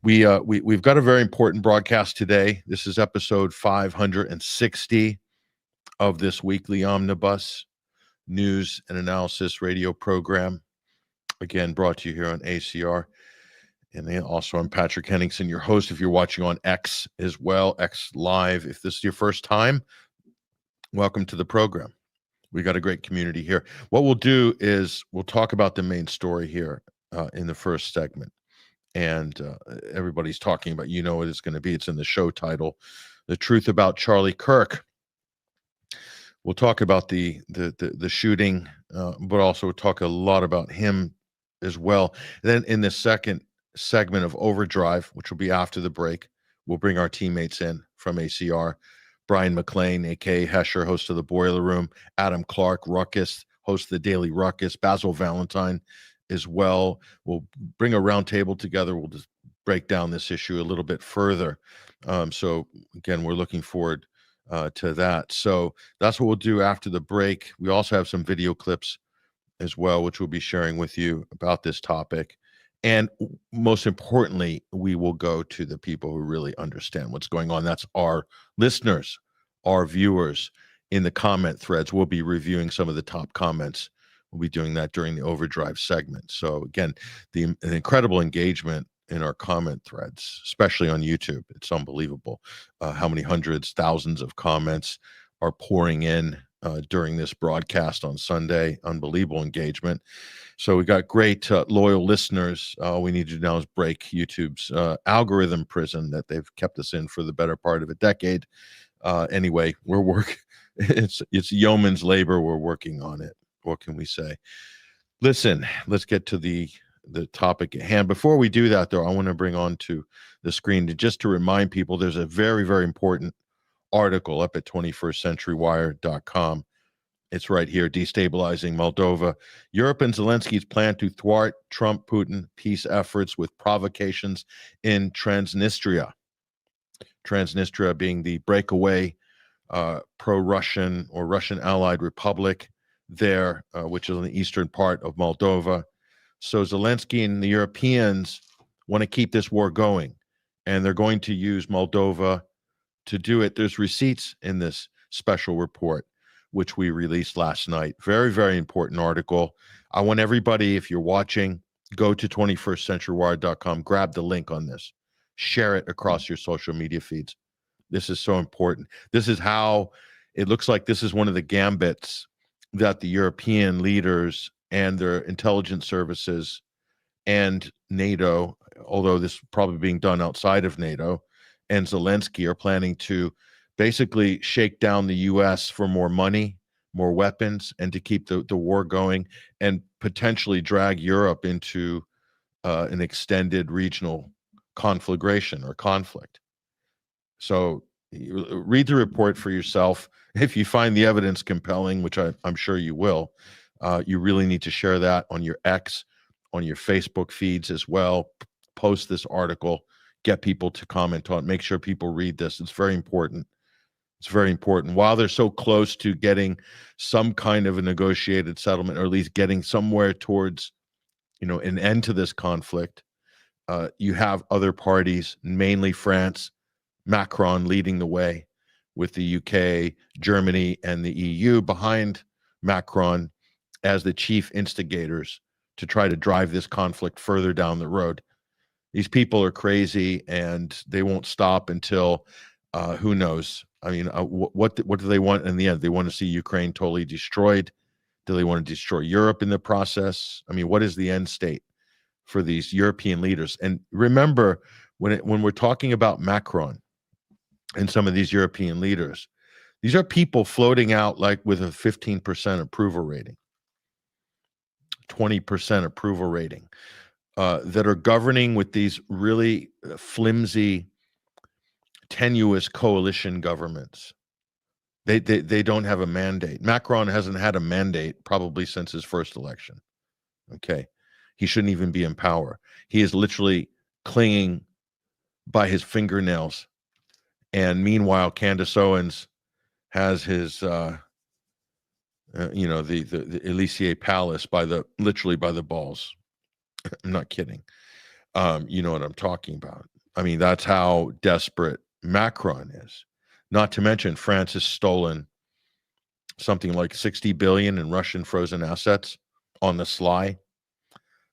We've got a very important broadcast today. This is episode 560 of this weekly omnibus news and analysis radio program. Again, brought to you here on ACR. And then also I'm Patrick Henningsen, your host. If you're watching on X as well, X Live. If this is your first time, welcome to the program. We got a great community here. What we'll do is we'll talk about the main story here in the first segment. And everybody's talking about, you know what it's going to be. It's in the show title, The Truth About Charlie Kirk. We'll talk about the shooting, but also talk a lot about him as well. Then in the second segment of Overdrive, which will be after the break, we'll bring our teammates in from ACR. Brian McLean, a.k.a. Hesher, host of The Boiler Room. Adam Clark, Ruckus, host of The Daily Ruckus. Basil Valentine as well. We'll bring a round table together. We'll just break down this issue a little bit further. So again, we're looking forward to that. So that's what we'll do after the break. We also have some video clips as well, which we'll be sharing with you about this topic. And most importantly, we will go to the people who really understand what's going on. That's our listeners, our viewers in the comment threads. We'll be reviewing some of the top comments. We'll be doing that during the Overdrive segment. So again, the incredible engagement in our comment threads, especially on YouTube. It's unbelievable how many hundreds, thousands of comments are pouring in during this broadcast on Sunday. Unbelievable engagement. So we got great loyal listeners. All we need to do now is break YouTube's algorithm prison that they've kept us in for the better part of a decade. Anyway, we're working. It's yeoman's labor. We're working on it. What can we say? Listen, let's get to the topic at hand. Before we do that, though, I want to bring on to the screen just to remind people there's a very, very important article up at 21stcenturywire.com. It's right here, Destabilizing Moldova. Europe and Zelensky's plan to thwart Trump-Putin peace efforts with provocations in Transnistria. Transnistria being the breakaway pro-Russian or Russian allied republic there, which is in the eastern part of Moldova. So Zelensky and the Europeans want to keep this war going, and they're going to use Moldova to do it. There's receipts in this special report, which we released last night. Very, very important article. I want everybody, if you're watching, go to 21stcenturywire.com, grab the link on this, share it across your social media feeds. This is so important. This is how it looks like this is one of the gambits that the European leaders and their intelligence services and NATO, although this is probably being done outside of NATO, and Zelensky are planning to basically shake down the U.S. for more money, more weapons, and to keep the war going and potentially drag Europe into an extended regional conflagration or conflict. So read the report for yourself. If you find the evidence compelling, which I'm sure you will, you really need to share that on your X, on your Facebook feeds as well. Post this article, get people to comment on it, make sure people read this. It's very important. It's very important. While they're so close to getting some kind of a negotiated settlement, or at least getting somewhere towards, an end to this conflict, you have other parties, mainly France, Macron leading the way, with the UK, Germany, and the EU behind Macron as the chief instigators to try to drive this conflict further down the road. These people are crazy, and they won't stop until, who knows? I mean, what do they want in the end? They want to see Ukraine totally destroyed. Do they want to destroy Europe in the process? I mean, what is the end state for these European leaders? And remember, when we're talking about Macron and some of these European leaders, these are people floating out like with a 15% approval rating, 20% approval rating, that are governing with these really flimsy, tenuous coalition governments. They don't have a mandate. Macron hasn't had a mandate probably since his first election. Okay. He shouldn't even be in power. He is literally clinging by his fingernails. And meanwhile, Candace Owens has his the Elysee Palace literally by the balls. I'm not kidding. You know what I'm talking about. I mean, that's how desperate Macron is. Not to mention, France has stolen something like 60 billion in Russian frozen assets on the sly.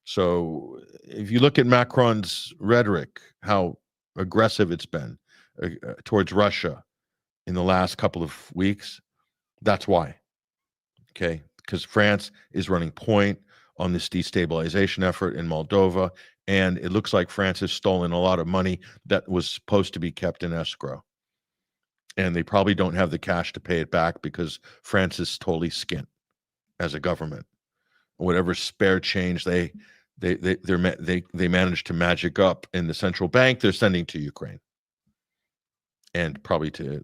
So if you look at Macron's rhetoric, how aggressive it's been towards Russia in the last couple of weeks, that's why. Okay, because France is running point on this destabilization effort in Moldova, and it looks like France has stolen a lot of money that was supposed to be kept in escrow. And they probably don't have the cash to pay it back because France is totally skint as a government. Whatever spare change they managed to magic up in the central bank, they're sending to Ukraine and probably to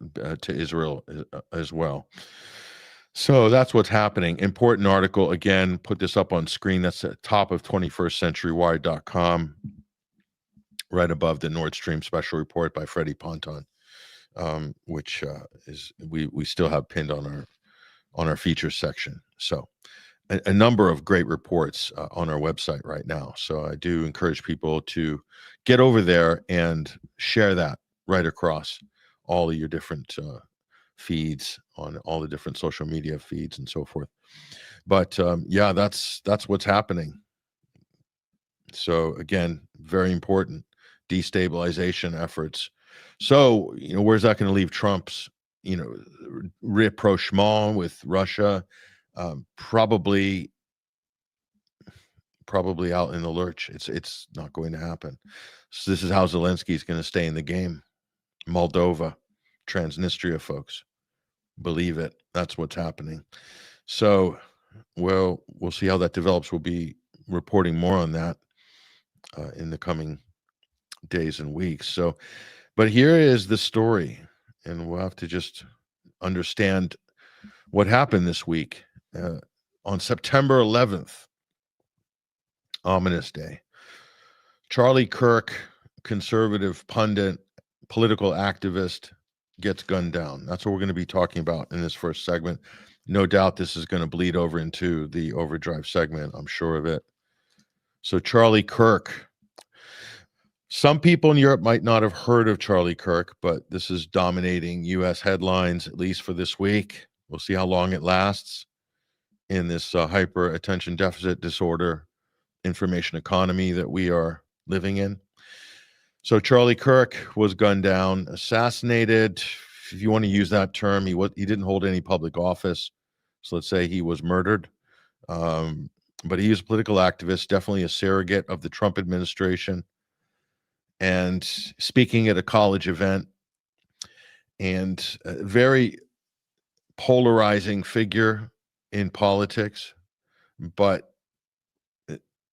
Israel as well. So that's what's happening. Important article, again, put this up on screen. That's at top of 21stcenturywire.com, right above the Nord Stream special report by Freddie Ponton, which is we still have pinned on our features section. So a number of great reports on our website right now. So I do encourage people to get over there and share that right across all of your different feeds on all the different social media feeds and so forth. But yeah, that's what's happening. So again, very important destabilization efforts. So, where's that going to leave Trump's, rapprochement with Russia? Probably out in the lurch. It's not going to happen. So this is how Zelensky is going to stay in the game. Moldova, Transnistria, folks. Believe it. That's what's happening. So, well, we'll see how that develops. We'll be reporting more on that in the coming days and weeks. So, but here is the story, and we'll have to just understand what happened this week. On September 11th, ominous day, Charlie Kirk, conservative pundit, political activist, gets gunned down. That's what we're going to be talking about in this first segment. No doubt this is going to bleed over into the overdrive segment. I'm sure of it. So Charlie Kirk. Some people in Europe might not have heard of Charlie Kirk, but this is dominating U.S. headlines, at least for this week. We'll see how long it lasts in this hyper attention deficit disorder information economy that we are living in. So Charlie Kirk was gunned down, assassinated. If you want to use that term, he didn't hold any public office. So let's say he was murdered. But he was a political activist, definitely a surrogate of the Trump administration. And speaking at a college event, and a very polarizing figure in politics, but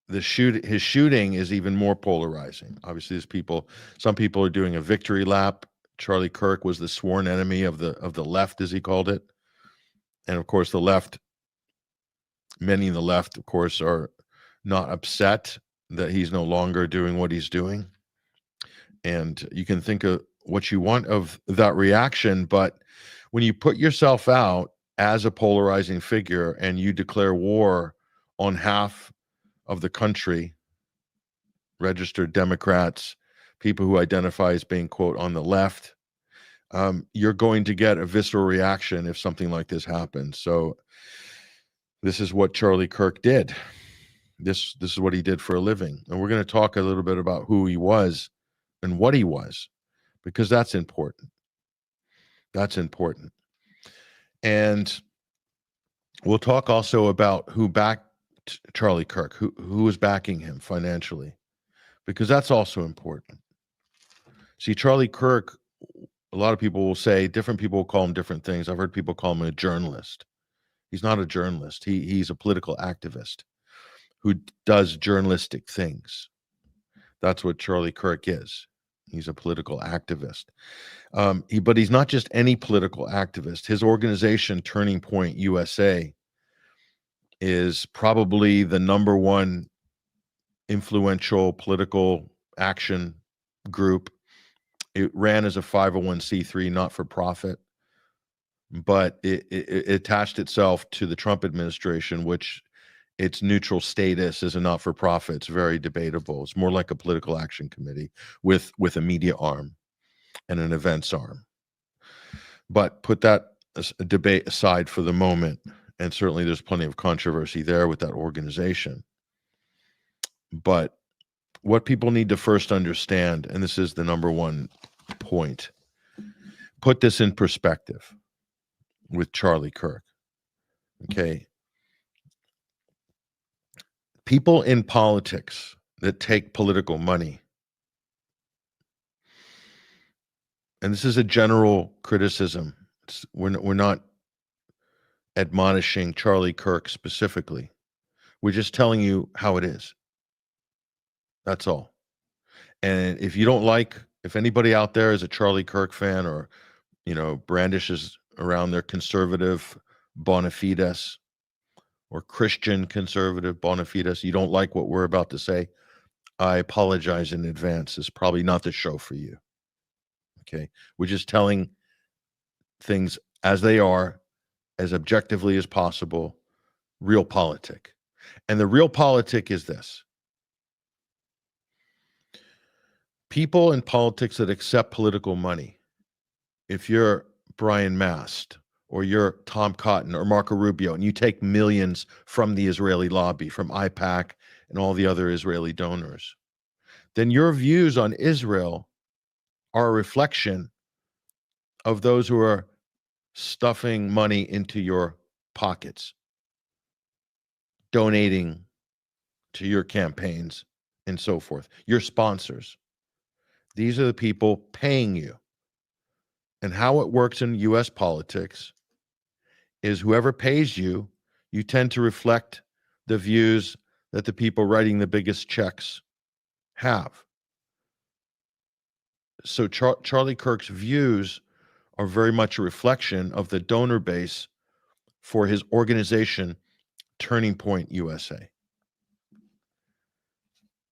his shooting is even more polarizing. Obviously, some people are doing a victory lap. Charlie Kirk was the sworn enemy of the left, as he called it. And of course, many in the left, of course, are not upset that he's no longer doing what he's doing. And you can think of what you want of that reaction, but when you put yourself out as a polarizing figure and you declare war on half of the country, registered Democrats, people who identify as being, quote, on the left, you're going to get a visceral reaction if something like this happens. So this is what Charlie Kirk did. This is what he did for a living. And we're going to talk a little bit about who he was and what he was, because that's important. That's important. And we'll talk also about who backed Charlie Kirk, who was backing him financially, because that's also important. See, Charlie Kirk, a lot of people will say, different people will call him different things. I've heard people call him a journalist. He's not a journalist. He's a political activist who does journalistic things. That's what Charlie Kirk is. He's a political activist. But he's not just any political activist. His organization, Turning Point USA, is probably the number one influential political action group. It ran as a 501c3 not-for-profit, but it attached itself to the Trump administration, which its neutral status as a not-for-profit is very debatable. It's more like a political action committee with a media arm and an events arm. But put that debate aside for the moment, and certainly there's plenty of controversy there with that organization. But what people need to first understand, and this is the number one point, put this in perspective with Charlie Kirk. Okay. People in politics that take political money, and this is a general criticism. We're not admonishing Charlie Kirk specifically. We're just telling you how it is. That's all. And if you don't like, if anybody out there is a Charlie Kirk fan or, brandishes around their conservative bona fides or Christian conservative bona fides, you don't like what we're about to say, I apologize in advance. It's probably not the show for you. Okay. We're just telling things as they are, as objectively as possible, real politic. And the real politic is this. People in politics that accept political money, if you're Brian Mast or you're Tom Cotton or Marco Rubio, and you take millions from the Israeli lobby, from IPAC and all the other Israeli donors, then your views on Israel are a reflection of those who are stuffing money into your pockets, donating to your campaigns and so forth, your sponsors. These are the people paying you. And how it works in U.S. politics is whoever pays you, you tend to reflect the views that the people writing the biggest checks have. So Charlie Kirk's views are very much a reflection of the donor base for his organization, Turning Point USA.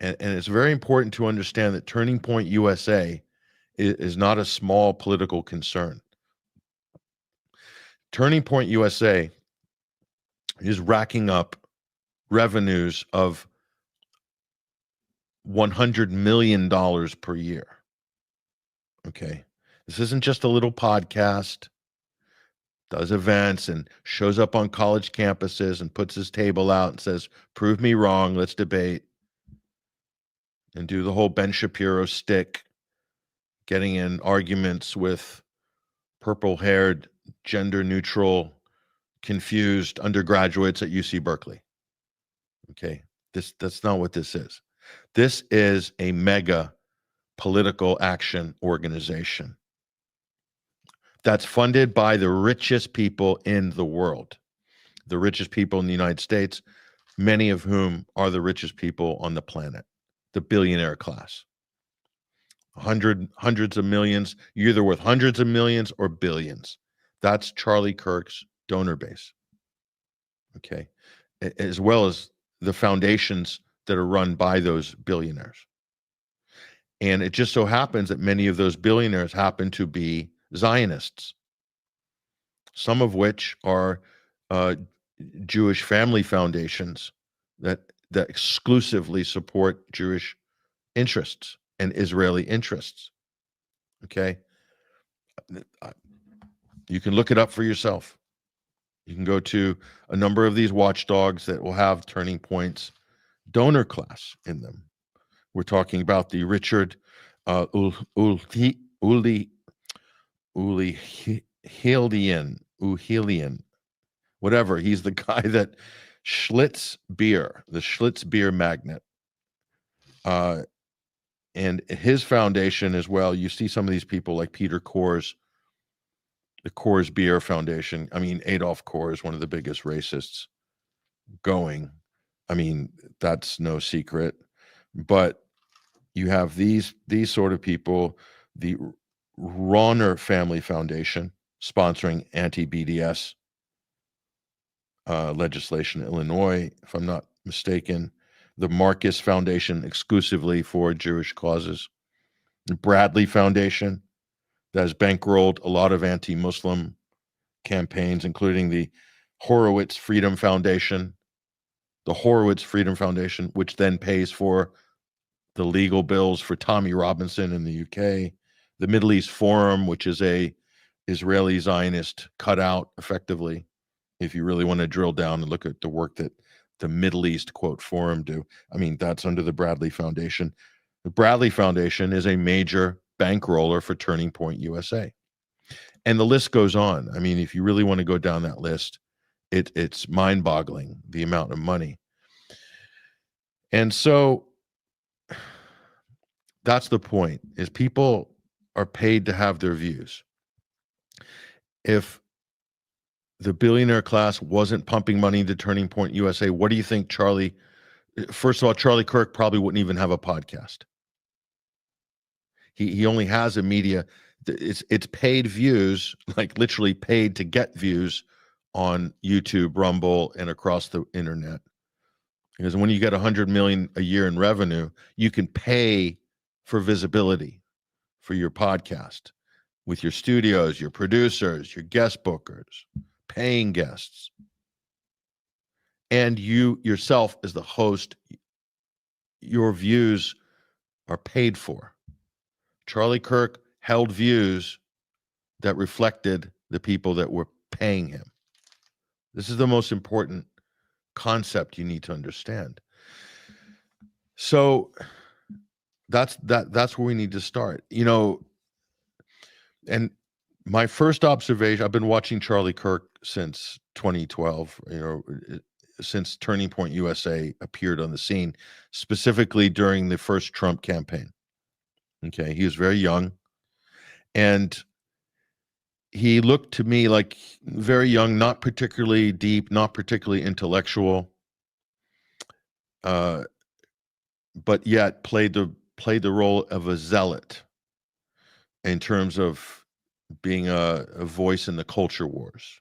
And it's very important to understand that Turning Point USA is not a small political concern. Turning Point USA is racking up revenues of $100 million per year. Okay. This isn't just a little podcast, does events and shows up on college campuses and puts his table out and says, prove me wrong, let's debate. And do the whole Ben Shapiro stick, getting in arguments with purple-haired, gender-neutral, confused undergraduates at UC Berkeley. Okay, that's not what this is. This is a mega political action organization that's funded by the richest people in the world, the richest people in the United States, many of whom are the richest people on the planet, the billionaire class. Hundreds of millions, you're either worth hundreds of millions or billions. That's Charlie Kirk's donor base. Okay, as well as the foundations that are run by those billionaires. And it just so happens that many of those billionaires happen to be Zionists, some of which are Jewish family foundations that exclusively support Jewish interests and Israeli interests. Okay, you can look it up for yourself. You can go to a number of these watchdogs that will have Turning Point's donor class in them. We're talking about the Richard Uhelian, whatever. He's the guy that Schlitz beer, the Schlitz beer magnet. And his foundation as well, you see some of these people like Peter Coors, the Coors Beer Foundation. I mean, Adolf Coors, one of the biggest racists going. I mean, that's no secret. But you have these sort of people, the Rauner Family Foundation sponsoring anti-BDS legislation in Illinois, if I'm not mistaken. The Marcus Foundation exclusively for Jewish causes. The Bradley Foundation that has bankrolled a lot of anti-Muslim campaigns, including the Horowitz Freedom Foundation, which then pays for the legal bills for Tommy Robinson in the UK, the Middle East Forum, which is a Israeli Zionist cutout, effectively, if you really want to drill down and look at the work that the Middle East, quote, forum do. I mean, that's under the Bradley Foundation. The Bradley Foundation is a major bankroller for Turning Point USA. And the list goes on. I mean, if you really want to go down that list, it's mind-boggling, the amount of money. And so that's the point, is people are paid to have their views. If the billionaire class wasn't pumping money into Turning Point USA, what do you think first of all, Charlie Kirk probably wouldn't even have a podcast. He only has a media. It's paid views, like literally paid to get views on YouTube, Rumble, and across the internet. Because when you get 100 million a year in revenue, you can pay for visibility for your podcast with your studios, your producers, your guest bookers, paying guests. And you yourself as the host, your views are paid for. Charlie Kirk held views that reflected the people that were paying him. This is the most important concept you need to understand. So that's where we need to start. You know, and my first observation, I've been watching Charlie Kirk since 2012, you know, since Turning Point USA appeared on the scene, specifically during the first Trump campaign. Okay, he was very young, and he looked to me like very young, not particularly deep, not particularly intellectual, but yet played the role of a zealot in terms of being a voice in the culture wars.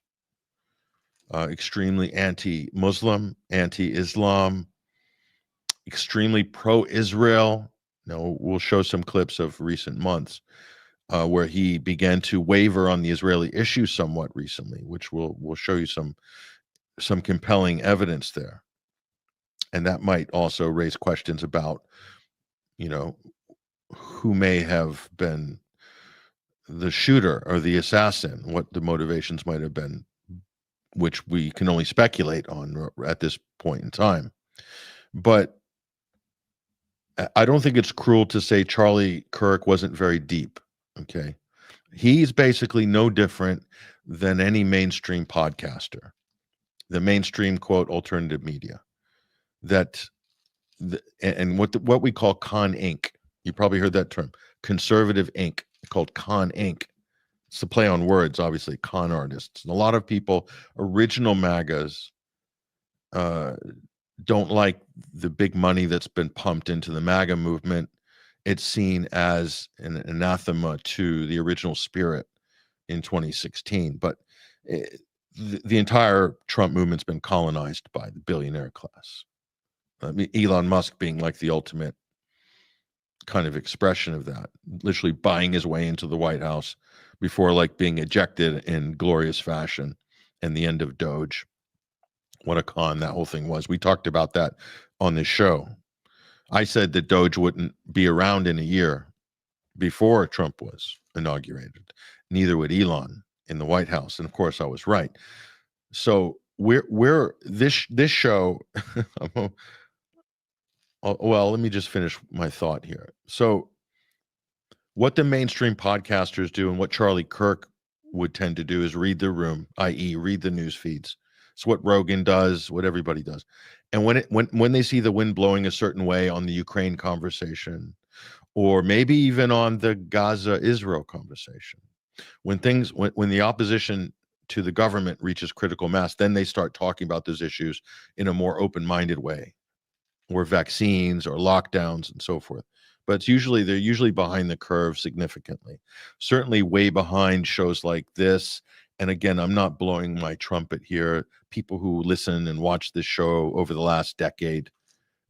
Extremely anti-Muslim, anti-Islam, extremely pro-Israel. Now, we'll show some clips of recent months where he began to waver on the Israeli issue somewhat recently, which we'll show you some compelling evidence there. And that might also raise questions about, you know, who may have been the shooter or the assassin, what the motivations might have been, which we can only speculate on at this point in time. But I don't think it's cruel to say Charlie Kirk wasn't very deep. Okay. He's basically no different than any mainstream podcaster, the mainstream, quote, alternative media, and what we call Con Inc. You probably heard that term, conservative Inc., called Con Inc. It's the play on words, obviously, con artists. And a lot of people, original MAGAs, don't like the big money that's been pumped into the MAGA movement. It's seen as an anathema to the original spirit in 2016. But the entire Trump movement's been colonized by the billionaire class. I mean, Elon Musk being like the ultimate kind of expression of that, literally buying his way into the White House before like being ejected in glorious fashion, and the end of Doge. What a con that whole thing was. We talked about that on this show. I said that Doge wouldn't be around in a year before Trump was inaugurated. Neither would Elon in the White House. And of course I was right. So we're this show. Well, let me just finish my thought here. So what the mainstream podcasters do and what Charlie Kirk would tend to do is read the room, i.e. read the news feeds. It's what Rogan does, what everybody does. And when they see the wind blowing a certain way on the Ukraine conversation, or maybe even on the Gaza-Israel conversation, when the opposition to the government reaches critical mass, then they start talking about those issues in a more open-minded way, or vaccines or lockdowns and so forth. But they're usually behind the curve significantly, certainly way behind shows like this. And again, I'm not blowing my trumpet here. People who listen and watch this show over the last decade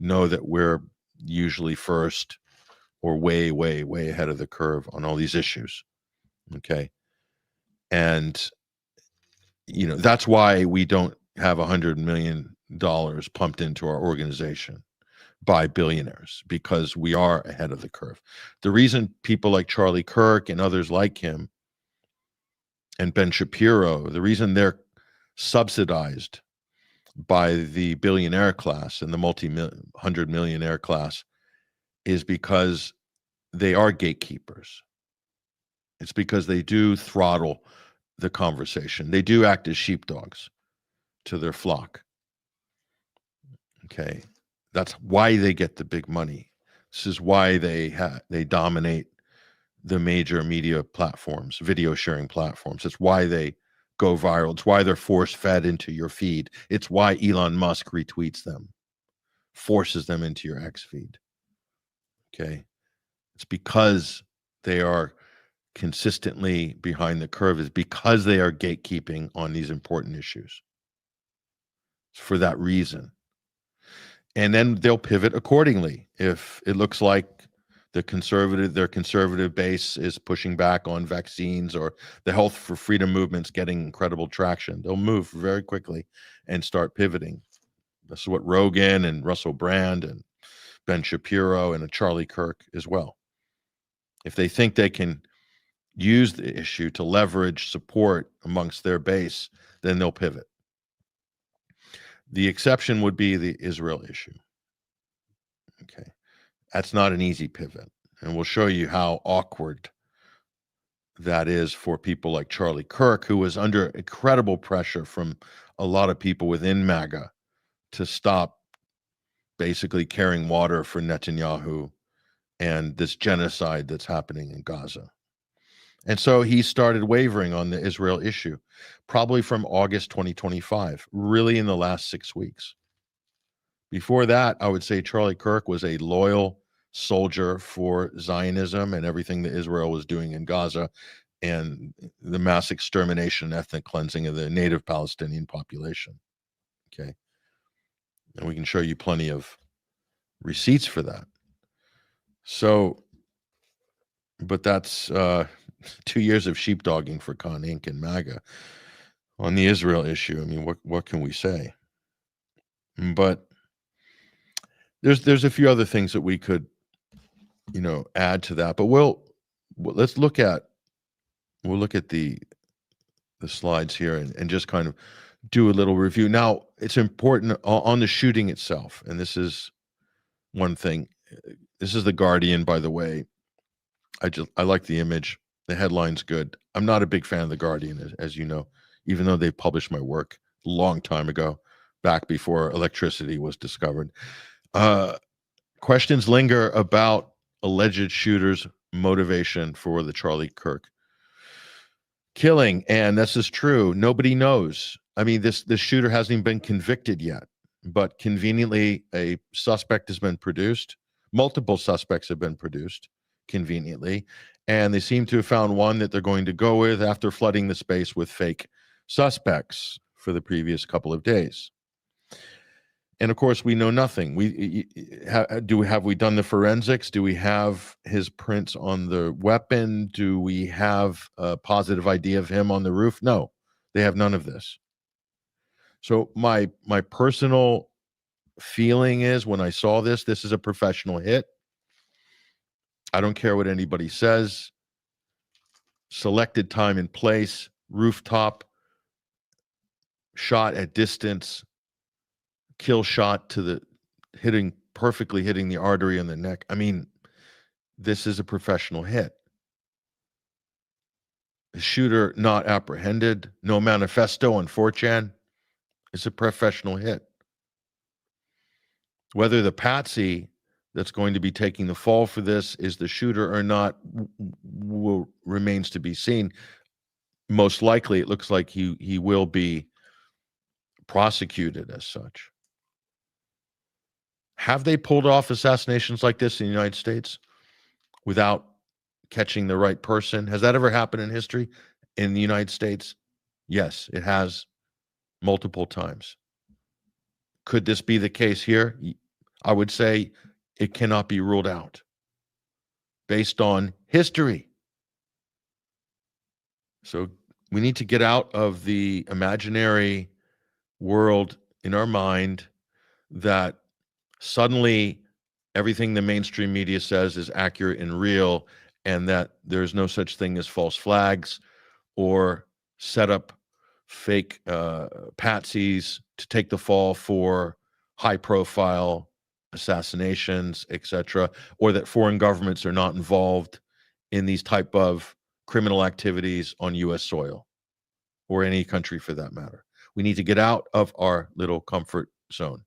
know that we're usually first or way, way, way ahead of the curve on all these issues. Okay. And that's why we don't have $100 million pumped into our organization by billionaires, because we are ahead of the curve. The reason people like Charlie Kirk and others like him and Ben Shapiro, the reason they're subsidized by the billionaire class and the multi-hundred millionaire class is because they are gatekeepers. It's because they do throttle the conversation. They do act as sheepdogs to their flock. Okay. That's why they get the big money. This is why they dominate the major media platforms, video sharing platforms. It's why they go viral. It's why they're force fed into your feed. It's why Elon Musk retweets them, forces them into your X feed. Okay. It's because they are consistently behind the curve. Is because they are gatekeeping on these important issues. It's for that reason. And then they'll pivot accordingly. If it looks like their conservative base is pushing back on vaccines, or the health for freedom movement's getting incredible traction, they'll move very quickly and start pivoting. This is what Rogan and Russell Brand and Ben Shapiro and Charlie Kirk as well. If they think they can use the issue to leverage support amongst their base, then they'll pivot. The exception would be the Israel issue. Okay. That's not an easy pivot. And we'll show you how awkward that is for people like Charlie Kirk, who was under incredible pressure from a lot of people within MAGA to stop basically carrying water for Netanyahu and this genocide that's happening in Gaza. And so he started wavering on the Israel issue, probably from August 2025, really in the last 6 weeks. Before that, I would say Charlie Kirk was a loyal soldier for Zionism and everything that Israel was doing in Gaza and the mass extermination and ethnic cleansing of the native Palestinian population. Okay. And we can show you plenty of receipts for that. So, but that's 2 years of sheepdogging for Con Inc. and MAGA on the Israel issue. I mean, what can we say? But there's a few other things that we could, add to that. But we'll look at the slides here and just kind of do a little review. Now, it's important on the shooting itself, and this is one thing. This is The Guardian, by the way. I like the image. The headline's good. I'm not a big fan of The Guardian, as you know, even though they published my work a long time ago, back before electricity was discovered. Questions linger about alleged shooter's motivation for the Charlie Kirk killing, and this is true. Nobody knows. I mean, this shooter hasn't even been convicted yet, but conveniently, a suspect has been produced. Multiple suspects have been produced conveniently, and they seem to have found one that they're going to go with after flooding the space with fake suspects for the previous couple of days. And of course, we know nothing. Have we done the forensics? Do we have his prints on the weapon? Do we have a positive ID of him on the roof? No, they have none of this. So my personal feeling is, when I saw this is a professional hit. I don't care what anybody says. Selected time and place, rooftop, shot at distance, kill shot to the perfectly hitting the artery in the neck. I mean, this is a professional hit. The shooter not apprehended, no manifesto on 4chan. It's a professional hit. Whether the patsy that's going to be taking the fall for this is the shooter or not remains to be seen. Most likely, it looks like he will be prosecuted as such. Have they pulled off assassinations like this in the United States without catching the right person? Has that ever happened in history in the United States? Yes, it has, multiple times. Could this be the case here? I would say it cannot be ruled out based on history. So We need to get out of the imaginary world in our mind that suddenly everything the mainstream media says is accurate and real, and that there's no such thing as false flags or set up fake patsies to take the fall for high profile assassinations, etc., or that foreign governments are not involved in these type of criminal activities on US soil or any country for that matter. We need to get out of our little comfort zone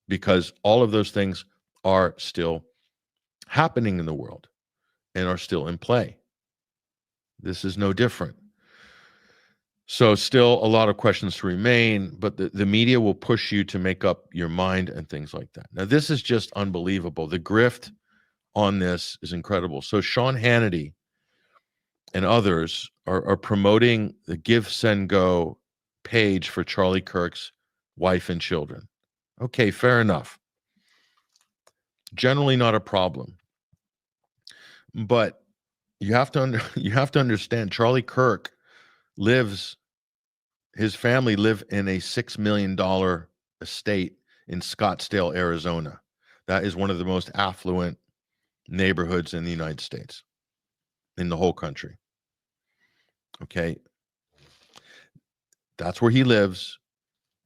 because all of those things are still happening in the world and are still in play. This is no different. So still a lot of questions to remain, but the media will push you to make up your mind and things like that. Now, this is just unbelievable. The grift on this is incredible. So Sean Hannity and others are promoting the Give, Send, Go page for Charlie Kirk's wife and children. Okay, fair enough. Generally not a problem. But you have to understand Charlie Kirk his family live in a $6 million estate in Scottsdale, Arizona. That is one of the most affluent neighborhoods in the United States, in the whole country. Okay. That's where he lives.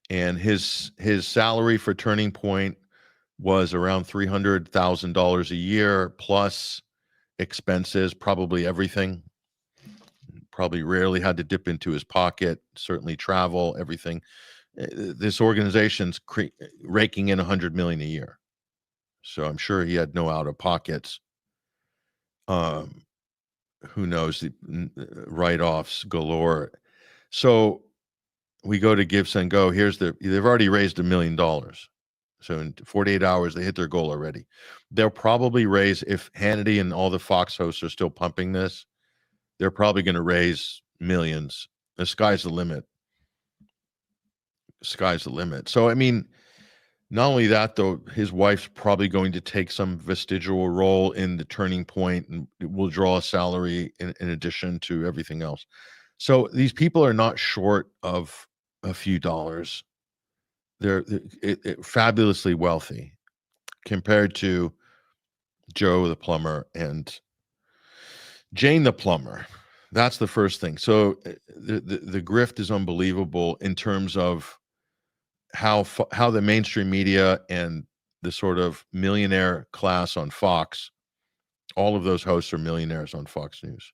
And his salary for Turning Point was around $300,000 a year plus expenses, probably everything. Probably rarely had to dip into his pocket, certainly travel, everything. This organization's raking in $100 million a year. So I'm sure he had no out of pockets. Who knows, the write-offs galore. So we go to Give, Send, Go. They've already raised $1 million. So in 48 hours, they hit their goal already. They'll probably raise, if Hannity and all the Fox hosts are still pumping this, they're probably going to raise millions. The sky's the limit. Sky's the limit. So, I mean, not only that, though, his wife's probably going to take some vestigial role in the Turning Point and will draw a salary in addition to everything else. So these people are not short of a few dollars. They're fabulously wealthy compared to Joe the plumber and Jane the plumber. That's the first thing. So the grift is unbelievable in terms of how the mainstream media and the sort of millionaire class on Fox, all of those hosts are millionaires on Fox News,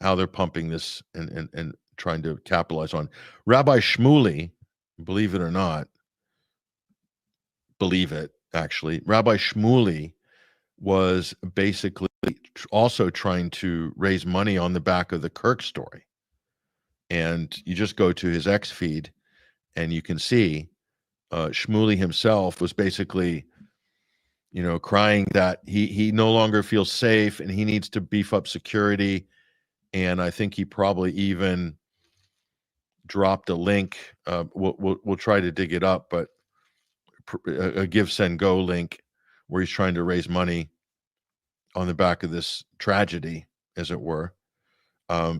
how they're pumping this and trying to capitalize on. Rabbi Shmuley, believe it or not, believe it, actually, Rabbi Shmuley was basically also trying to raise money on the back of the Kirk story. And you just go to his X feed and you can see Shmuley himself was basically, crying that he no longer feels safe and he needs to beef up security. And I think he probably even dropped a link. We'll try to dig it up, but a Give, Send, Go link where he's trying to raise money on the back of this tragedy, as it were.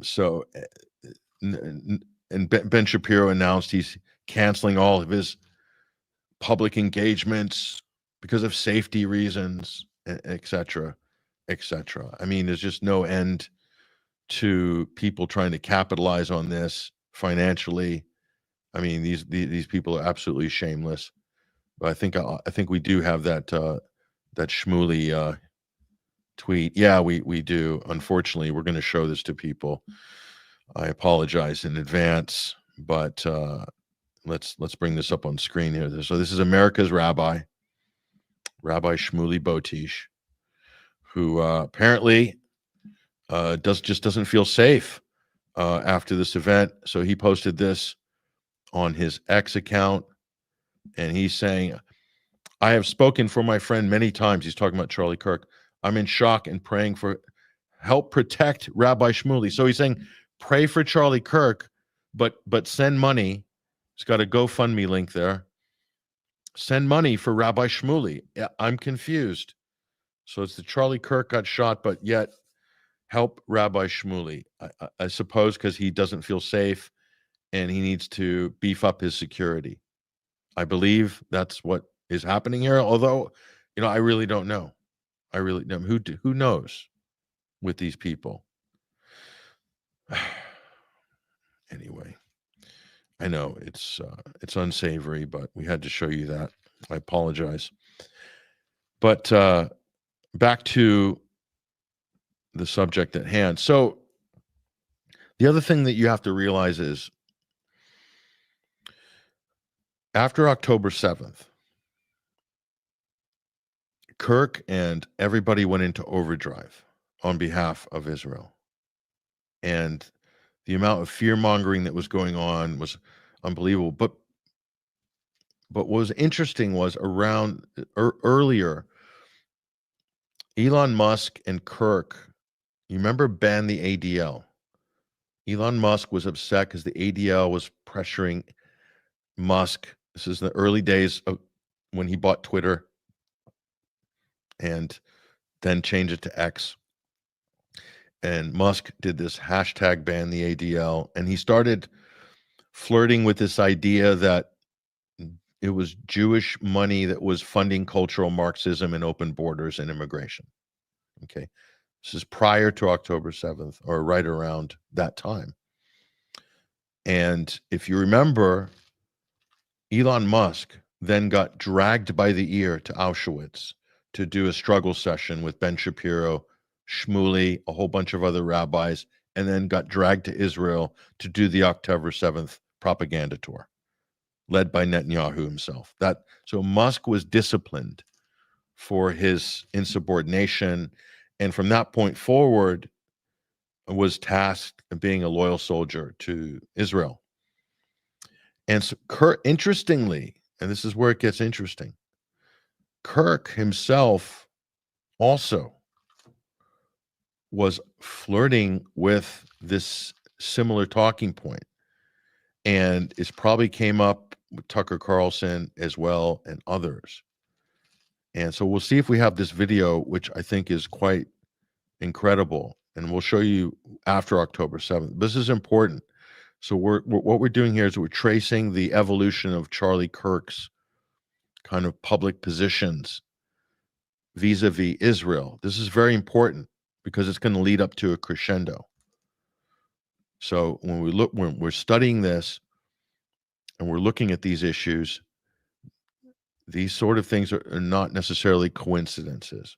So Ben Shapiro announced he's canceling all of his public engagements because of safety reasons, et cetera, et cetera. I mean, there's just no end to people trying to capitalize on this financially. I mean, these people are absolutely shameless. But I think we do have that Shmuley tweet. Yeah, we do. Unfortunately, we're going to show this to people. I apologize in advance, but let's bring this up on screen here. So this is America's Rabbi Shmuley Botish, who apparently doesn't feel safe after this event. So he posted this on his X account, and he's saying, "I have spoken for my friend many times." He's talking about Charlie Kirk. "I'm in shock and praying for help protect Rabbi Shmuley." So he's saying, pray for Charlie Kirk, but send money. He's got a GoFundMe link there. Send money for Rabbi Shmuley. I'm confused. So it's the Charlie Kirk got shot, but yet help Rabbi Shmuley. I suppose because he doesn't feel safe and he needs to beef up his security. I believe that's what is happening here. Although, I really don't know. I really don't. Who knows with these people? Anyway, I know it's unsavory, but we had to show you that. I apologize. But back to the subject at hand. So the other thing that you have to realize is after October 7th, Kirk and everybody went into overdrive on behalf of Israel. And the amount of fear-mongering that was going on was unbelievable. But what was interesting was earlier, Elon Musk and Kirk, you remember, banned the ADL. Elon Musk was upset because the ADL was pressuring Musk. This is the early days of when he bought Twitter and then changed it to X. And Musk did this hashtag ban the ADL, and he started flirting with this idea that it was Jewish money that was funding cultural Marxism and open borders and immigration. Okay. This is prior to October 7th, or right around that time. And if you remember, Elon Musk then got dragged by the ear to Auschwitz to do a struggle session with Ben Shapiro, Shmuley, a whole bunch of other rabbis, and then got dragged to Israel to do the October 7th propaganda tour, led by Netanyahu himself. So Musk was disciplined for his insubordination, and from that point forward was tasked of being a loyal soldier to Israel. And so Kirk, interestingly, and this is where it gets interesting, Kirk himself also was flirting with this similar talking point, and it probably came up with Tucker Carlson as well and others. And so we'll see if we have this video, which I think is quite incredible, and we'll show you after October 7th. This is important. So what we're doing here is we're tracing the evolution of Charlie Kirk's kind of public positions vis-a-vis Israel. This is very important because it's going to lead up to a crescendo. So when we're studying this and we're looking at these issues, these sort of things are not necessarily coincidences.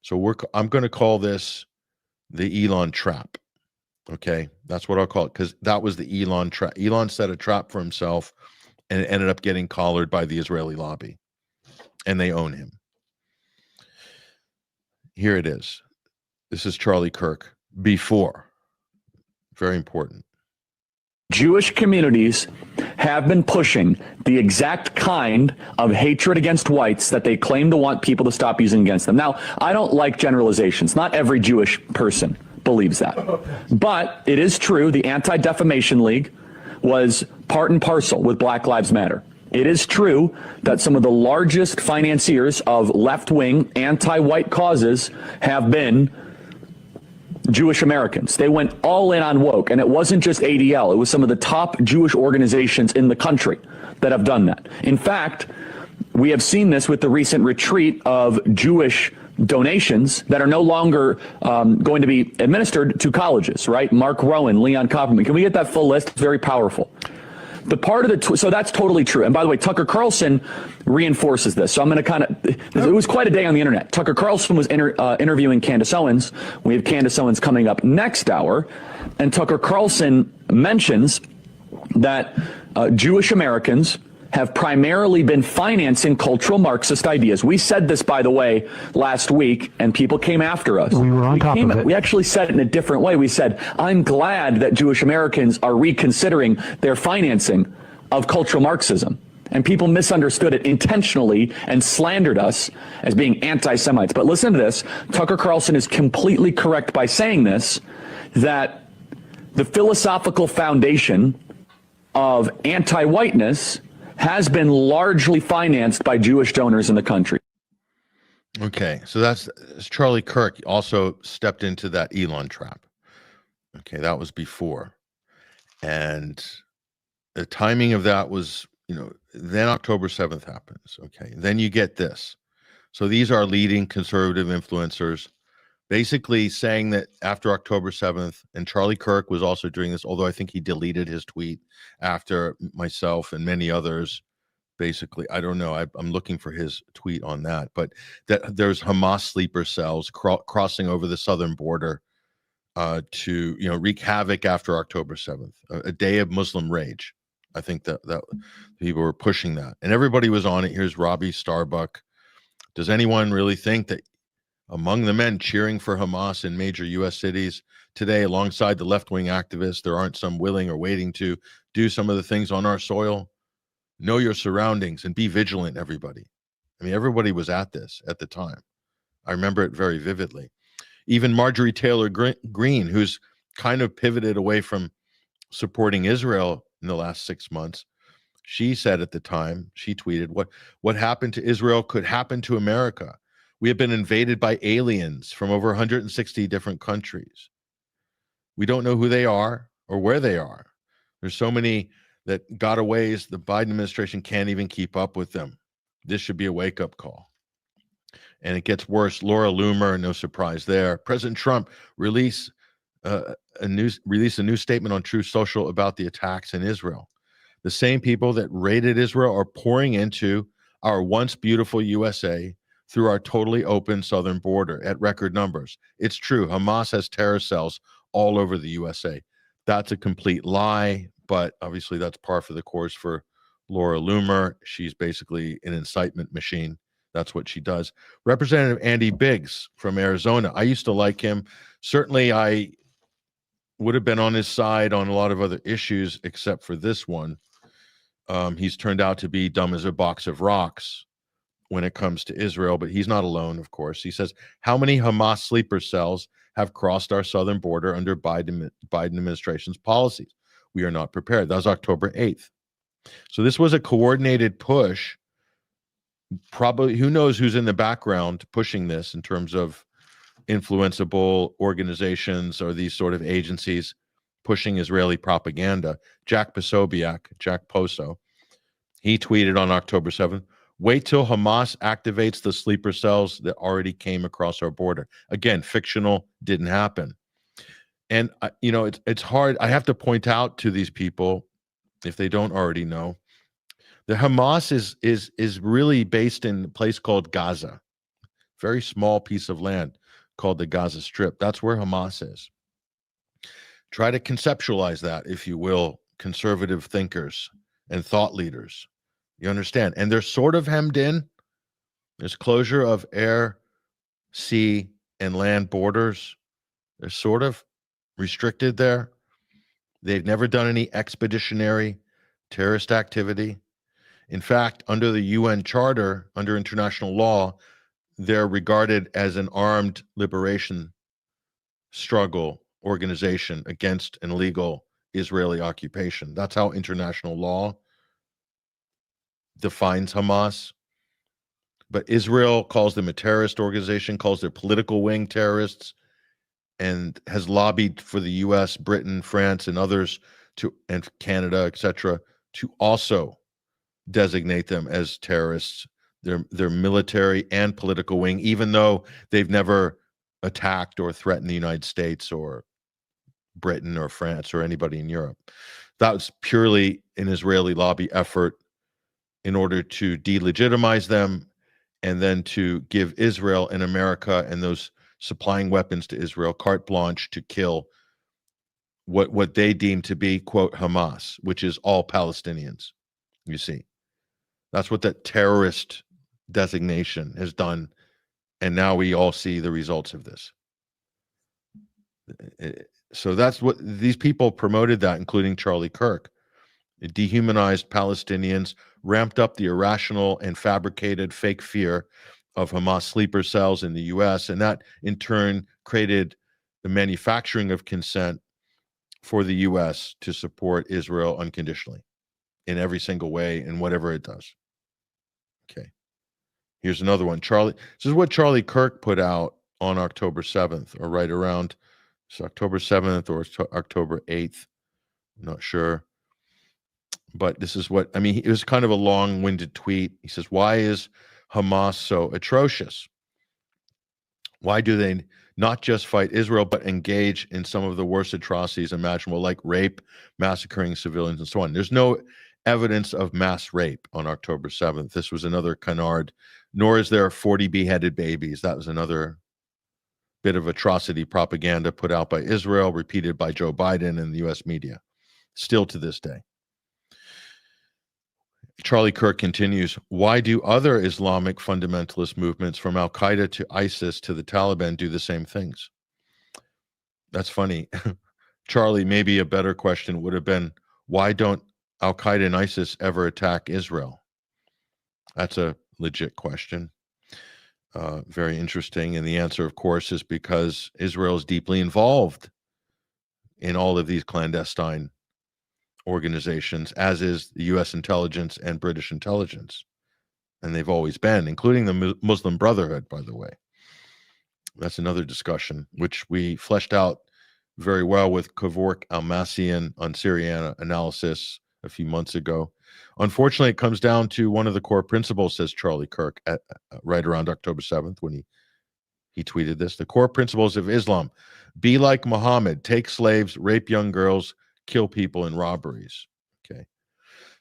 So I'm going to call this the Elon trap. Okay, that's what I'll call it, because that was the Elon trap. Elon set a trap for himself and it ended up getting collared by the Israeli lobby, and they own him. Here it is. This is Charlie Kirk before. Very important. Jewish communities have been pushing the exact kind of hatred against whites that they claim to want people to stop using against them. Now, I don't like generalizations. Not every Jewish person believes that. But it is true the Anti-Defamation League was part and parcel with Black Lives Matter. It is true that some of the largest financiers of left-wing anti-white causes have been Jewish Americans. They went all in on woke, and it wasn't just ADL. It was some of the top Jewish organizations in the country that have done that. In fact, we have seen this with the recent retreat of Jewish donations that are no longer going to be administered to colleges, right? Mark Rowan, Leon Kopperman. Can we get that full list? It's very powerful. The part of so that's totally true. And by the way, Tucker Carlson reinforces this. So I'm going to it was quite a day on the internet. Tucker Carlson was interviewing Candace Owens. We have Candace Owens coming up next hour. And Tucker Carlson mentions that Jewish Americans have primarily been financing cultural Marxist ideas. We said this, by the way, last week, and people came after us. We were on top of it. We actually said it in a different way. We said, I'm glad that Jewish Americans are reconsidering their financing of cultural Marxism. And people misunderstood it intentionally and slandered us as being anti-Semites. But listen to this. Tucker Carlson is completely correct by saying this, that the philosophical foundation of anti-whiteness has been largely financed by Jewish donors in the country. Okay, so that's Charlie Kirk also stepped into that Elon trap. Okay, that was before. And the timing of that was, then October 7th happens. Okay, then you get this. So these are leading conservative influencers basically saying that after October 7th, and Charlie Kirk was also doing this, although I think he deleted his tweet after myself and many others. Basically, I don't know. I'm looking for his tweet on that, but that there's Hamas sleeper cells crossing over the southern border to wreak havoc after October 7th, a day of Muslim rage. I think that people were pushing that, and everybody was on it. Here's Robbie Starbuck. Does anyone really think that among the men cheering for Hamas in major U.S. cities today, alongside the left-wing activists, there aren't some willing or waiting to do some of the things on our soil? Know your surroundings and be vigilant, everybody. I mean, everybody was at this at the time. I remember it very vividly. Even Marjorie Taylor Greene, who's kind of pivoted away from supporting Israel in the last 6 months, she said at the time, she tweeted, what happened to Israel could happen to America. We have been invaded by aliens from over 160 different countries. We don't know who they are or where they are. There's so many that got away. The Biden administration can't even keep up with them. This should be a wake-up call. And it gets worse. Laura Loomer, no surprise there. President Trump released a new statement on Truth Social about the attacks in Israel. The same people that raided Israel are pouring into our once beautiful USA through our totally open southern border at record numbers. It's true. Hamas has terror cells all over the USA. That's a complete lie, but obviously that's par for the course for Laura Loomer. She's basically an incitement machine. That's what she does. Representative Andy Biggs from Arizona. I used to like him. Certainly, I would have been on his side on a lot of other issues, except for this one. He's turned out to be dumb as a box of rocks when it comes to Israel, but he's not alone, of course. He says, how many Hamas sleeper cells have crossed our southern border under Biden administration's policies? We are not prepared. That was October 8th. So this was a coordinated push. Probably, who knows who's in the background pushing this in terms of influenceable organizations or these sort of agencies pushing Israeli propaganda. Jack Poso, he tweeted on October 7th, wait till Hamas activates the sleeper cells that already came across our border. Again, fictional, didn't happen. And, it's hard. I have to point out to these people, if they don't already know, the Hamas is really based in a place called Gaza, very small piece of land called the Gaza Strip. That's where Hamas is. Try to conceptualize that, if you will, conservative thinkers and thought leaders. You understand? And they're sort of hemmed in. There's closure of air, sea, and land borders. They're sort of restricted there. They've never done any expeditionary terrorist activity. In fact, under the UN Charter, under international law, they're regarded as an armed liberation struggle organization against an illegal Israeli occupation. That's how international law defines Hamas. But Israel calls them a terrorist organization, calls their political wing terrorists, and has lobbied for the US, Britain, France, and others and Canada, etc., to also designate them as terrorists. Their military and political wing, even though they've never attacked or threatened the United States or Britain or France or anybody in Europe. That was purely an Israeli lobby effort in order to delegitimize them and then to give Israel and America and those supplying weapons to Israel carte blanche to kill what they deem to be, quote, Hamas, which is all Palestinians. You see, that's what that terrorist designation has done. And now we all see the results of this. So that's what these people promoted, that, including Charlie Kirk. It dehumanized Palestinians, ramped up the irrational and fabricated fake fear of Hamas sleeper cells in the US, and that in turn created the manufacturing of consent for the US to support Israel unconditionally in every single way in whatever it does. Okay. Here's another one. This is what Charlie Kirk put out on October 7th, or right around, it's October 7th or October 8th. I'm not sure. But this is what, I mean, it was kind of a long-winded tweet. He says, why is Hamas so atrocious? Why do they not just fight Israel, but engage in some of the worst atrocities imaginable, like rape, massacring civilians, and so on? There's no evidence of mass rape on October 7th. This was another canard, nor is there 40 beheaded babies. That was another bit of atrocity propaganda put out by Israel, repeated by Joe Biden and the US media, still to this day. Charlie Kirk continues, why do other Islamic fundamentalist movements from Al-Qaeda to ISIS to the Taliban do the same things? That's funny. Charlie, maybe a better question would have been, why don't Al-Qaeda and ISIS ever attack Israel? That's a legit question. Very interesting. And the answer, of course, is because Israel is deeply involved in all of these clandestine organizations, as is the U.S. intelligence and British intelligence. And they've always been, including the Muslim Brotherhood, by the way. That's another discussion, which we fleshed out very well with Kevork Almasian on Syriana analysis a few months ago. Unfortunately, it comes down to one of the core principles, says Charlie Kirk, right around October 7th when he tweeted this. The core principles of Islam: be like Muhammad, take slaves, rape young girls, kill people in robberies. Okay.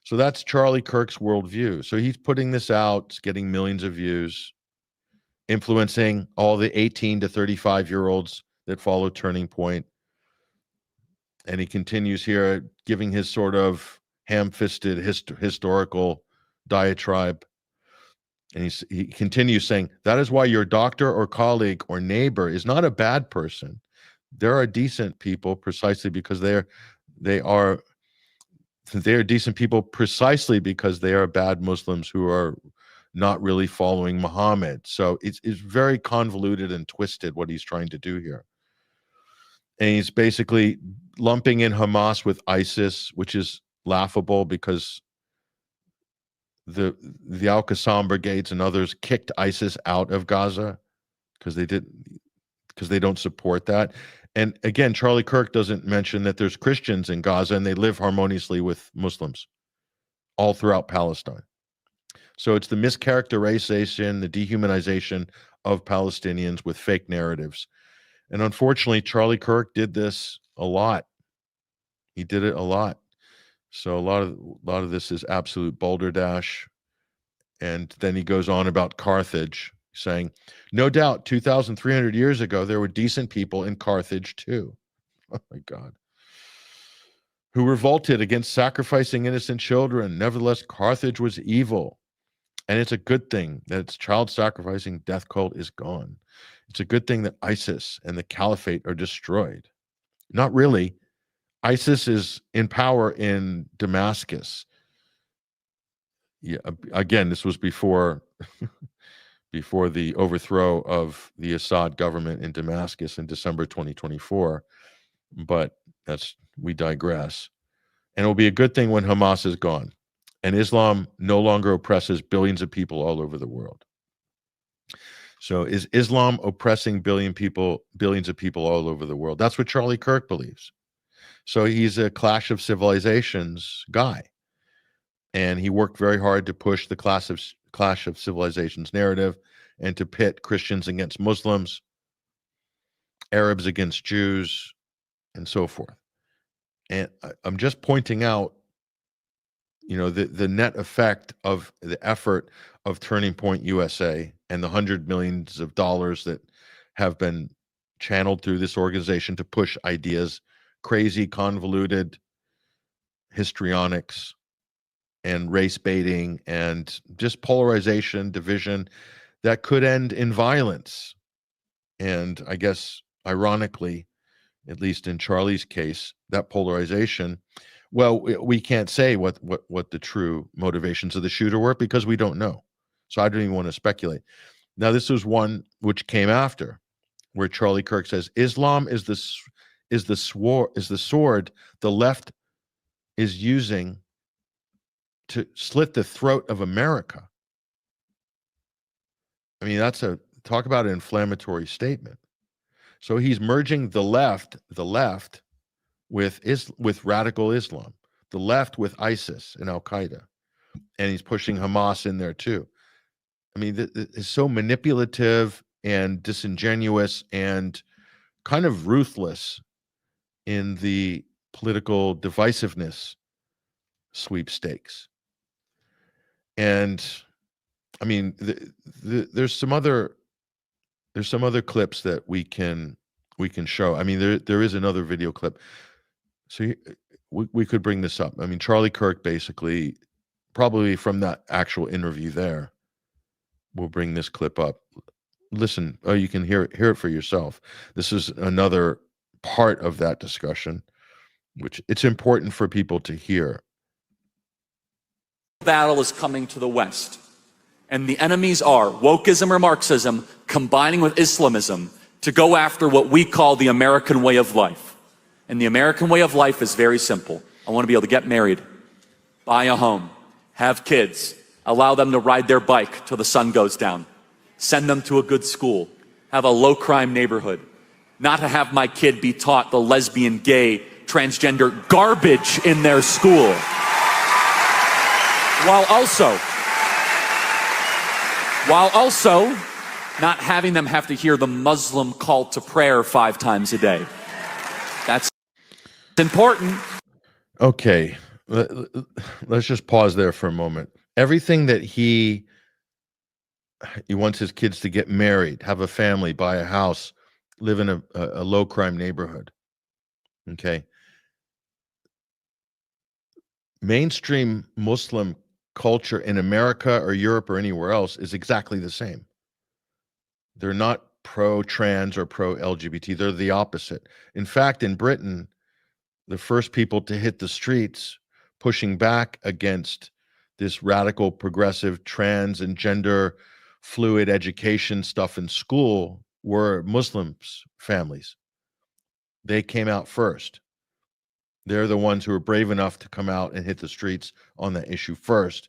So that's Charlie Kirk's worldview. So he's putting this out, it's getting millions of views, influencing all the 18 to 35-year-olds that follow Turning Point. And he continues here giving his sort of ham-fisted historical diatribe. And he continues saying, that is why your doctor or colleague or neighbor is not a bad person. There are decent people precisely because they are decent people precisely because they are bad Muslims who are not really following Muhammad. So it's very convoluted and twisted what he's trying to do here. And he's basically lumping in Hamas with ISIS, which is laughable because the Al-Qassam brigades and others kicked ISIS out of Gaza because they don't support that. And again, Charlie Kirk doesn't mention that there's Christians in Gaza and they live harmoniously with Muslims all throughout Palestine. So it's the mischaracterization, the dehumanization of Palestinians with fake narratives. And unfortunately, Charlie Kirk did this a lot. He did it a lot. So a lot of this is absolute balderdash. And then he goes on about Carthage, saying, no doubt 2,300 years ago, there were decent people in Carthage too. Oh my God. Who revolted against sacrificing innocent children. Nevertheless, Carthage was evil. And it's a good thing that its child sacrificing death cult is gone. It's a good thing that ISIS and the caliphate are destroyed. Not really. ISIS is in power in Damascus. Yeah, again, this was before before the overthrow of the Assad government in Damascus in December 2024. But we digress. And it will be a good thing when Hamas is gone and Islam no longer oppresses billions of people all over the world. So is Islam oppressing billions of people all over the world? That's what Charlie Kirk believes. So he's a Clash of Civilizations guy. And he worked very hard to push the Clash of Civilizations narrative and to pit Christians against Muslims, Arabs against Jews, and so forth. And I'm just pointing out, the net effect of the effort of Turning Point USA and the $100 million that have been channeled through this organization to push ideas, crazy, convoluted histrionics and race baiting and just polarization, division that could end in violence. And I guess, ironically, at least in Charlie's case, that polarization, well, we can't say what the true motivations of the shooter were because we don't know. So I don't even want to speculate. Now, this was one which came after, where Charlie Kirk says, Islam is the sword the left is using to slit the throat of America. I mean, talk about an inflammatory statement. So he's merging the left with radical Islam, the left with ISIS and Al Qaeda, and he's pushing Hamas in there too. I mean, it's so manipulative and disingenuous and kind of ruthless in the political divisiveness sweepstakes. And I mean, there's some other clips that we can show. I mean, there is another video clip. So we could bring this up. I mean, Charlie Kirk basically, probably from that actual interview there, we'll bring this clip up. Listen, you can hear it for yourself. This is another part of that discussion, which it's important for people to hear. Battle is coming to the West, and the enemies are wokeism or Marxism combining with Islamism to go after what we call the American way of life. And the American way of life is very simple. I want to be able to get married, buy a home, have kids, allow them to ride their bike till the sun goes down, send them to a good school, have a low-crime neighborhood, not to have my kid be taught the lesbian, gay, transgender garbage in their school, while also not having them have to hear the Muslim call to prayer 5 times a day. That's important. Okay, let's just pause there for a moment. Everything that he wants his kids to get married, have a family, buy a house, live in a low crime neighborhood. Okay. Mainstream Muslim culture in America or Europe or anywhere else is exactly the same. They're not pro-trans or pro-LGBT. They're the opposite. In fact, in Britain, the first people to hit the streets pushing back against this radical, progressive, trans and gender fluid education stuff in school were Muslims families. They came out first. They're the ones who were brave enough to come out and hit the streets on that issue first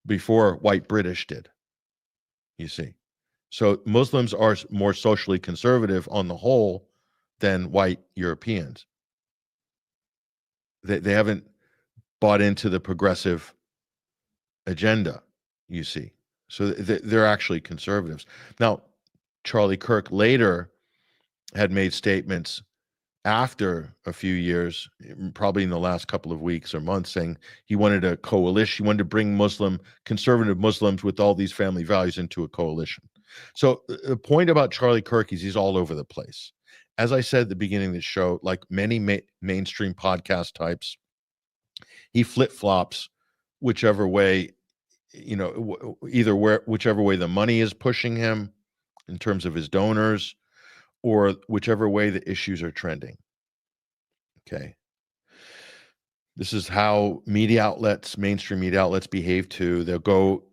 before white British did, you see. So Muslims are more socially conservative on the whole than white Europeans. They haven't bought into the progressive agenda, you see. So they're actually conservatives. Now, Charlie Kirk later had made statements after a few years, probably in the last couple of weeks or months, saying he wanted a coalition. He wanted to bring conservative Muslims with all these family values into a coalition. So the point about Charlie Kirk is he's all over the place. As I said at the beginning of the show, like many mainstream podcast types, he flip-flops whichever way, whichever way the money is pushing him in terms of his donors, or whichever way the issues are trending. Okay. This is how mainstream media outlets behave too. They'll go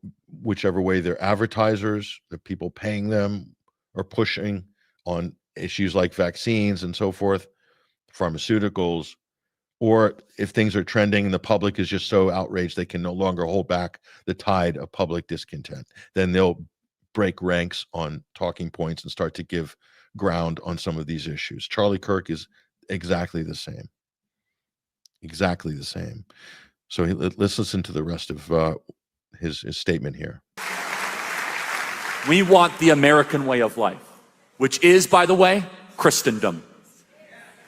whichever way their advertisers, the people paying them, are pushing on issues like vaccines and so forth, pharmaceuticals, or if things are trending and the public is just so outraged they can no longer hold back the tide of public discontent, then they'll break ranks on talking points and start to give ground on some of these issues. Charlie Kirk is exactly the same. Exactly the same. So let's listen to the rest of his statement here. We want the American way of life, which is, by the way, Christendom.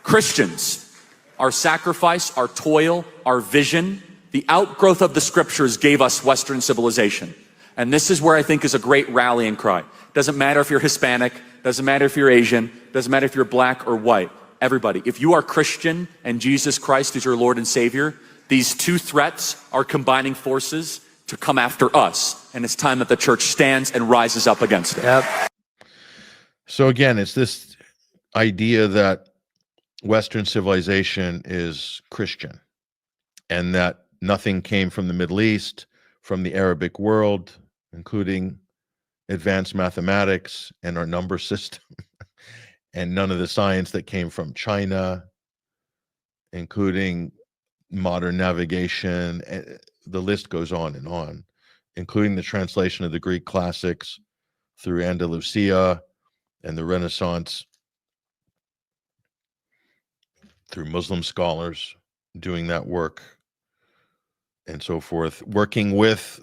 Christians, our sacrifice, our toil, our vision, the outgrowth of the scriptures gave us Western civilization. And this is where I think is a great rallying cry. Doesn't matter if you're Hispanic, doesn't matter if you're Asian, doesn't matter if you're black or white. Everybody, if you are Christian and Jesus Christ is your Lord and Savior, these two threats are combining forces to come after us. And it's time that the church stands and rises up against it. Yep. So again, it's this idea that Western civilization is Christian and that nothing came from the Middle East, from the Arabic world, including advanced mathematics and our number system, and none of the science that came from China, including modern navigation. The list goes on, including the translation of the Greek classics, through Andalusia and the Renaissance, through Muslim scholars doing that work and so forth, working with,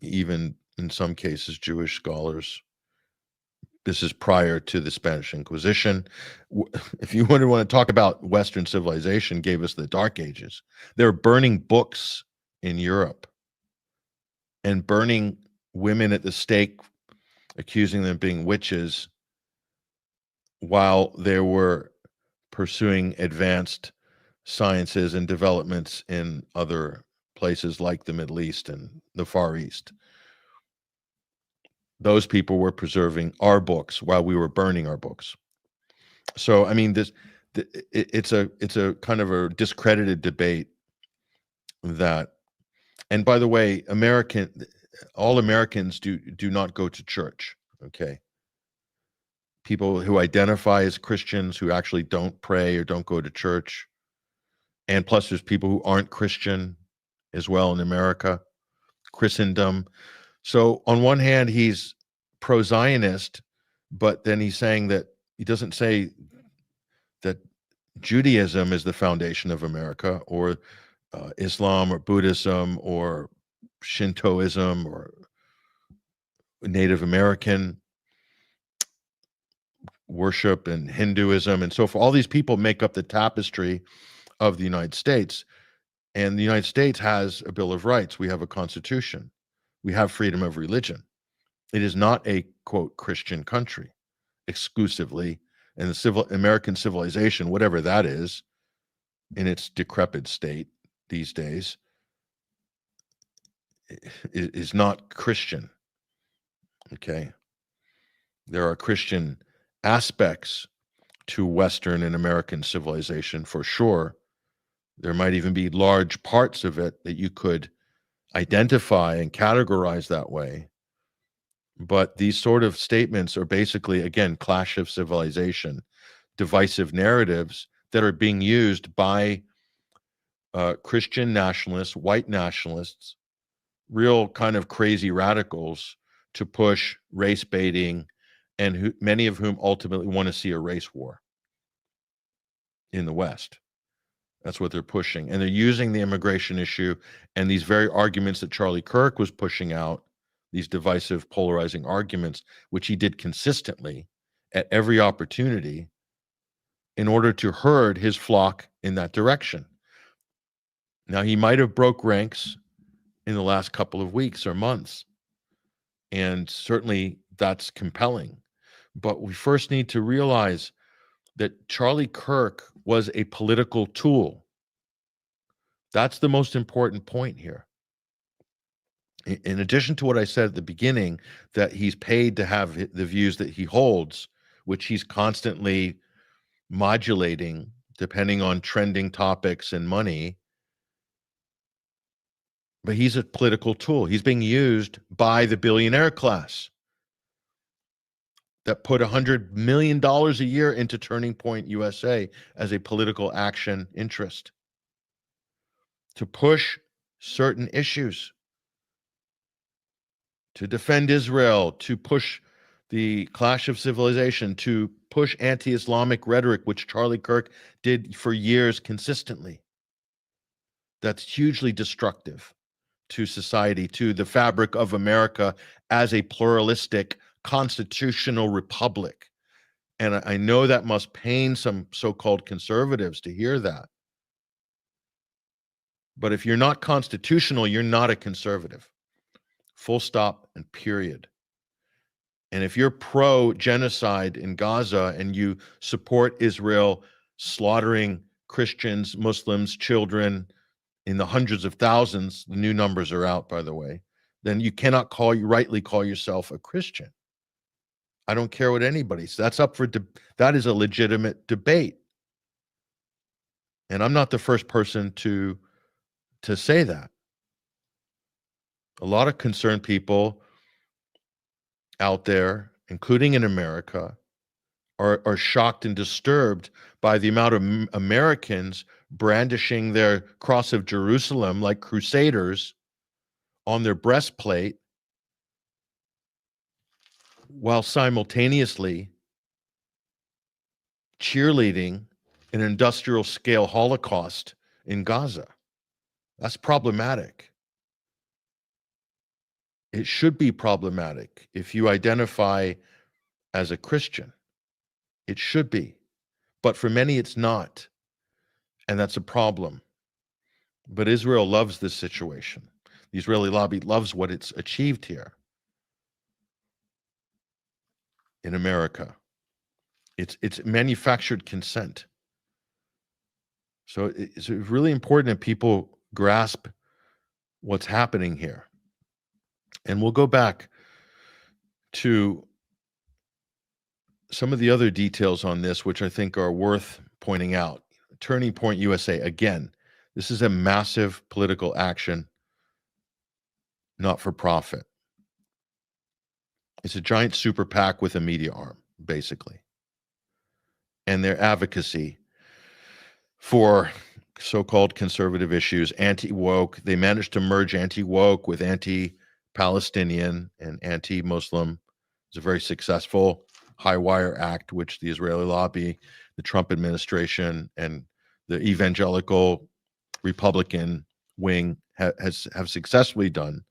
even in some cases, Jewish scholars. This is prior to the Spanish Inquisition. If you want to talk about Western civilization, gave us the Dark Ages. They're burning books in Europe and burning women at the stake, accusing them of being witches, while they were pursuing advanced sciences and developments in other places like the Middle East and the Far East. Those people were preserving our books while we were burning our books. So, I mean, it's a kind of a discredited debate that, and by the way, all Americans do not go to church. Okay. People who identify as Christians who actually don't pray or don't go to church. And plus there's people who aren't Christian as well in America, Christendom. So on one hand, he's pro-Zionist, but then he's saying that he doesn't say that Judaism is the foundation of America, or Islam or Buddhism or Shintoism or Native American worship and Hinduism and so forth. All these people make up the tapestry of the United States. And the United States has a Bill of Rights. We have a constitution. We have freedom of religion. It is not a, quote, Christian country exclusively. And the American civilization, whatever that is, in its decrepit state these days, is not Christian. Okay. There are Christian aspects to Western and American civilization for sure. There might even be large parts of it that you could identify and categorize that way. But these sort of statements are basically, again, clash of civilization, divisive narratives that are being used by Christian nationalists, white nationalists, real kind of crazy radicals to push race baiting, and many of whom ultimately want to see a race war in the West. That's what they're pushing. And they're using the immigration issue and these very arguments that Charlie Kirk was pushing out, these divisive, polarizing arguments, which he did consistently at every opportunity in order to herd his flock in that direction. Now, he might have broke ranks in the last couple of weeks or months, and certainly that's compelling. But we first need to realize that Charlie Kirk was a political tool. That's the most important point here. In addition to what I said at the beginning, that he's paid to have the views that he holds, which he's constantly modulating depending on trending topics and money, but he's a political tool. He's being used by the billionaire class that put $100 million a year into Turning Point USA as a political action interest to push certain issues, to defend Israel, to push the clash of civilization, to push anti-Islamic rhetoric, which Charlie Kirk did for years consistently. That's hugely destructive to society, to the fabric of America as a pluralistic constitutional republic. And I know that must pain some so-called conservatives to hear that. But if you're not constitutional, you're not a conservative. Full stop and period. And if you're pro-genocide in Gaza and you support Israel slaughtering Christians, Muslims, children in the hundreds of thousands, the new numbers are out, by the way, then you cannot rightly call yourself a Christian. I don't care what anybody says. That's up for that is a legitimate debate. And I'm not the first person to say that. A lot of concerned people out there, including in America, are shocked and disturbed by the amount of Americans brandishing their cross of Jerusalem like crusaders on their breastplate, while simultaneously cheerleading an industrial scale Holocaust in Gaza. That's problematic. It should be problematic if you identify as a Christian. It should be. But for many, it's not. And that's a problem. But Israel loves this situation. The Israeli lobby loves what it's achieved here in America. It's manufactured consent. So it's really important that people grasp what's happening here. And we'll go back to some of the other details on this, which I think are worth pointing out. Turning Point USA, again, this is a massive political action, not for profit. It's a giant super PAC with a media arm, basically. And their advocacy for so-called conservative issues, anti-woke. They managed to merge anti-woke with anti-Palestinian and anti-Muslim. It's a very successful high-wire act, which the Israeli lobby, the Trump administration, and the evangelical Republican wing have successfully done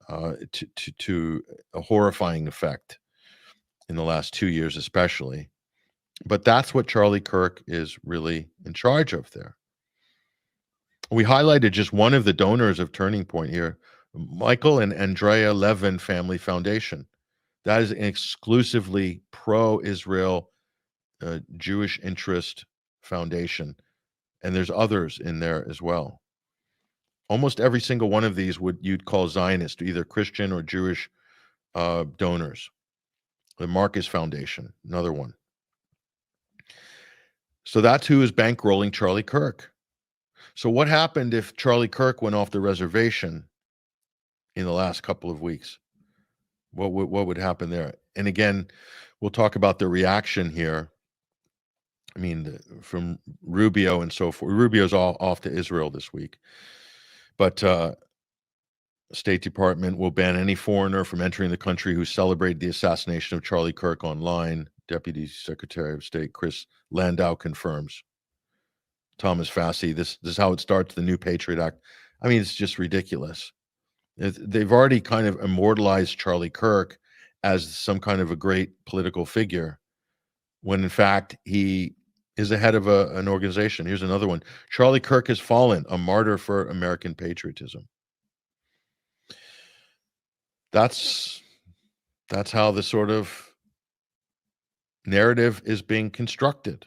to a horrifying effect in the last 2 years, especially. But that's what Charlie Kirk is really in charge of there. We highlighted just one of the donors of Turning Point here, Michael and Andrea Levin Family Foundation. That is an exclusively pro-Israel Jewish interest foundation. And there's others in there as well. Almost every single one of these you'd call Zionist, either Christian or Jewish donors. The Marcus Foundation, another one. So that's who is bankrolling Charlie Kirk. So what happened if Charlie Kirk went off the reservation in the last couple of weeks? What would happen there? And again, we'll talk about the reaction here. I mean, from Rubio and so forth. Rubio's off to Israel this week. But State Department will ban any foreigner from entering the country who celebrated the assassination of Charlie Kirk online. Deputy Secretary of State Chris Landau confirms. Thomas Fassi, this is how it starts, the new Patriot Act. I mean, it's just ridiculous. They've already kind of immortalized Charlie Kirk as some kind of a great political figure, when in fact he is the head of an organization. Here's another one. Charlie Kirk has fallen, a martyr for American patriotism. That's how the sort of narrative is being constructed.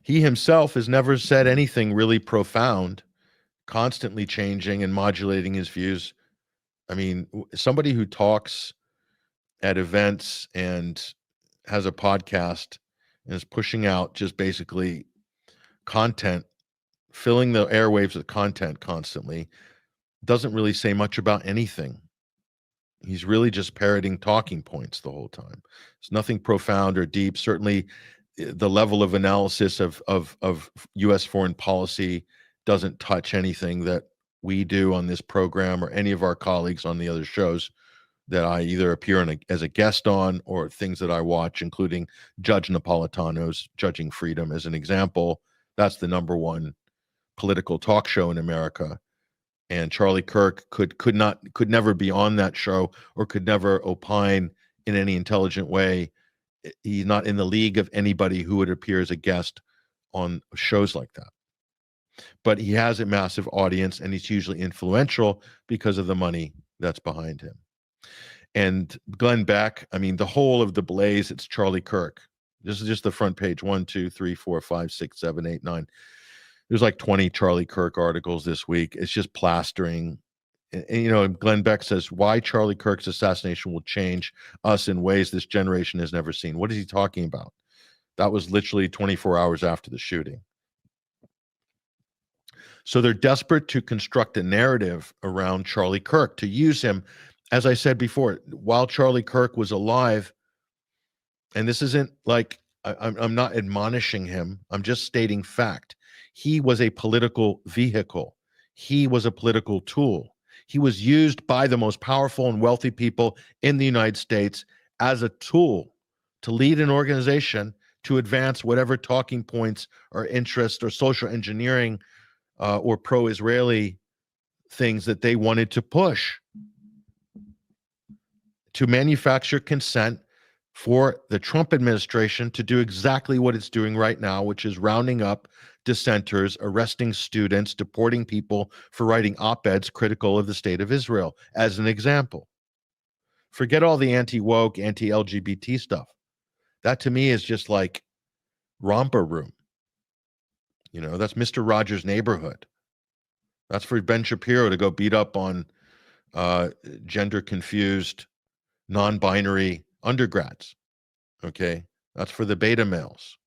He himself has never said anything really profound, constantly changing and modulating his views. I mean, somebody who talks at events and has a podcast and is pushing out just basically content, filling the airwaves with content constantly, doesn't really say much about anything. He's really just parroting talking points the whole time. It's nothing profound or deep. Certainly, the level of analysis of U.S. foreign policy doesn't touch anything that we do on this program or any of our colleagues on the other shows that I either appear as a guest on, or things that I watch, including Judge Napolitano's Judging Freedom as an example. That's the #1 political talk show in America. And Charlie Kirk could never be on that show, or could never opine in any intelligent way. He's not in the league of anybody who would appear as a guest on shows like that. But he has a massive audience, and he's usually influential because of the money that's behind him. And Glenn Beck, I mean, the whole of the blaze, it's Charlie Kirk. This is just the front page. 1, 2, 3, 4, 5, 6, 7, 8, 9. There's like 20 Charlie Kirk articles this week. It's just plastering. And, you know, Glenn Beck says, why Charlie Kirk's assassination will change us in ways this generation has never seen. What is he talking about? That was literally 24 hours after the shooting. So they're desperate to construct a narrative around Charlie Kirk, to use him, as I said before, while Charlie Kirk was alive. And this isn't like, I'm not admonishing him. I'm just stating fact. He was a political vehicle. He was a political tool. He was used by the most powerful and wealthy people in the United States as a tool to lead an organization to advance whatever talking points or interest or social engineering or pro-Israeli things that they wanted to push, to manufacture consent for the Trump administration to do exactly what it's doing right now, which is rounding up dissenters, arresting students, deporting people for writing op-eds critical of the state of Israel, as an example. Forget all the anti-woke, anti-LGBT stuff. That to me is just like romper room. You know, that's Mr. Rogers' Neighborhood. That's for Ben Shapiro to go beat up on gender-confused, non-binary undergrads. Okay? That's for the beta males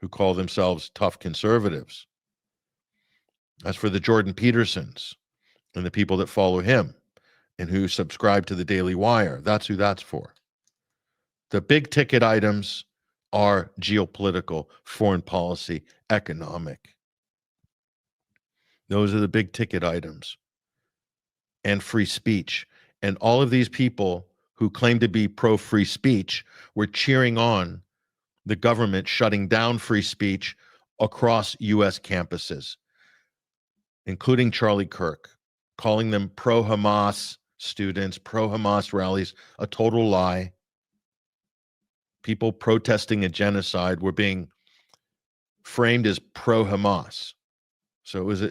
who call themselves tough conservatives. That's for the Jordan Petersons and the people that follow him and who subscribe to the Daily Wire. That's who that's for. The big ticket items are geopolitical, foreign policy, economic. Those are the big ticket items. And free speech. And all of these people who claim to be pro-free speech were cheering on the government shutting down free speech across U.S. campuses, including Charlie Kirk, calling them pro-Hamas students, pro-Hamas rallies, a total lie. People protesting a genocide were being framed as pro-Hamas. So it was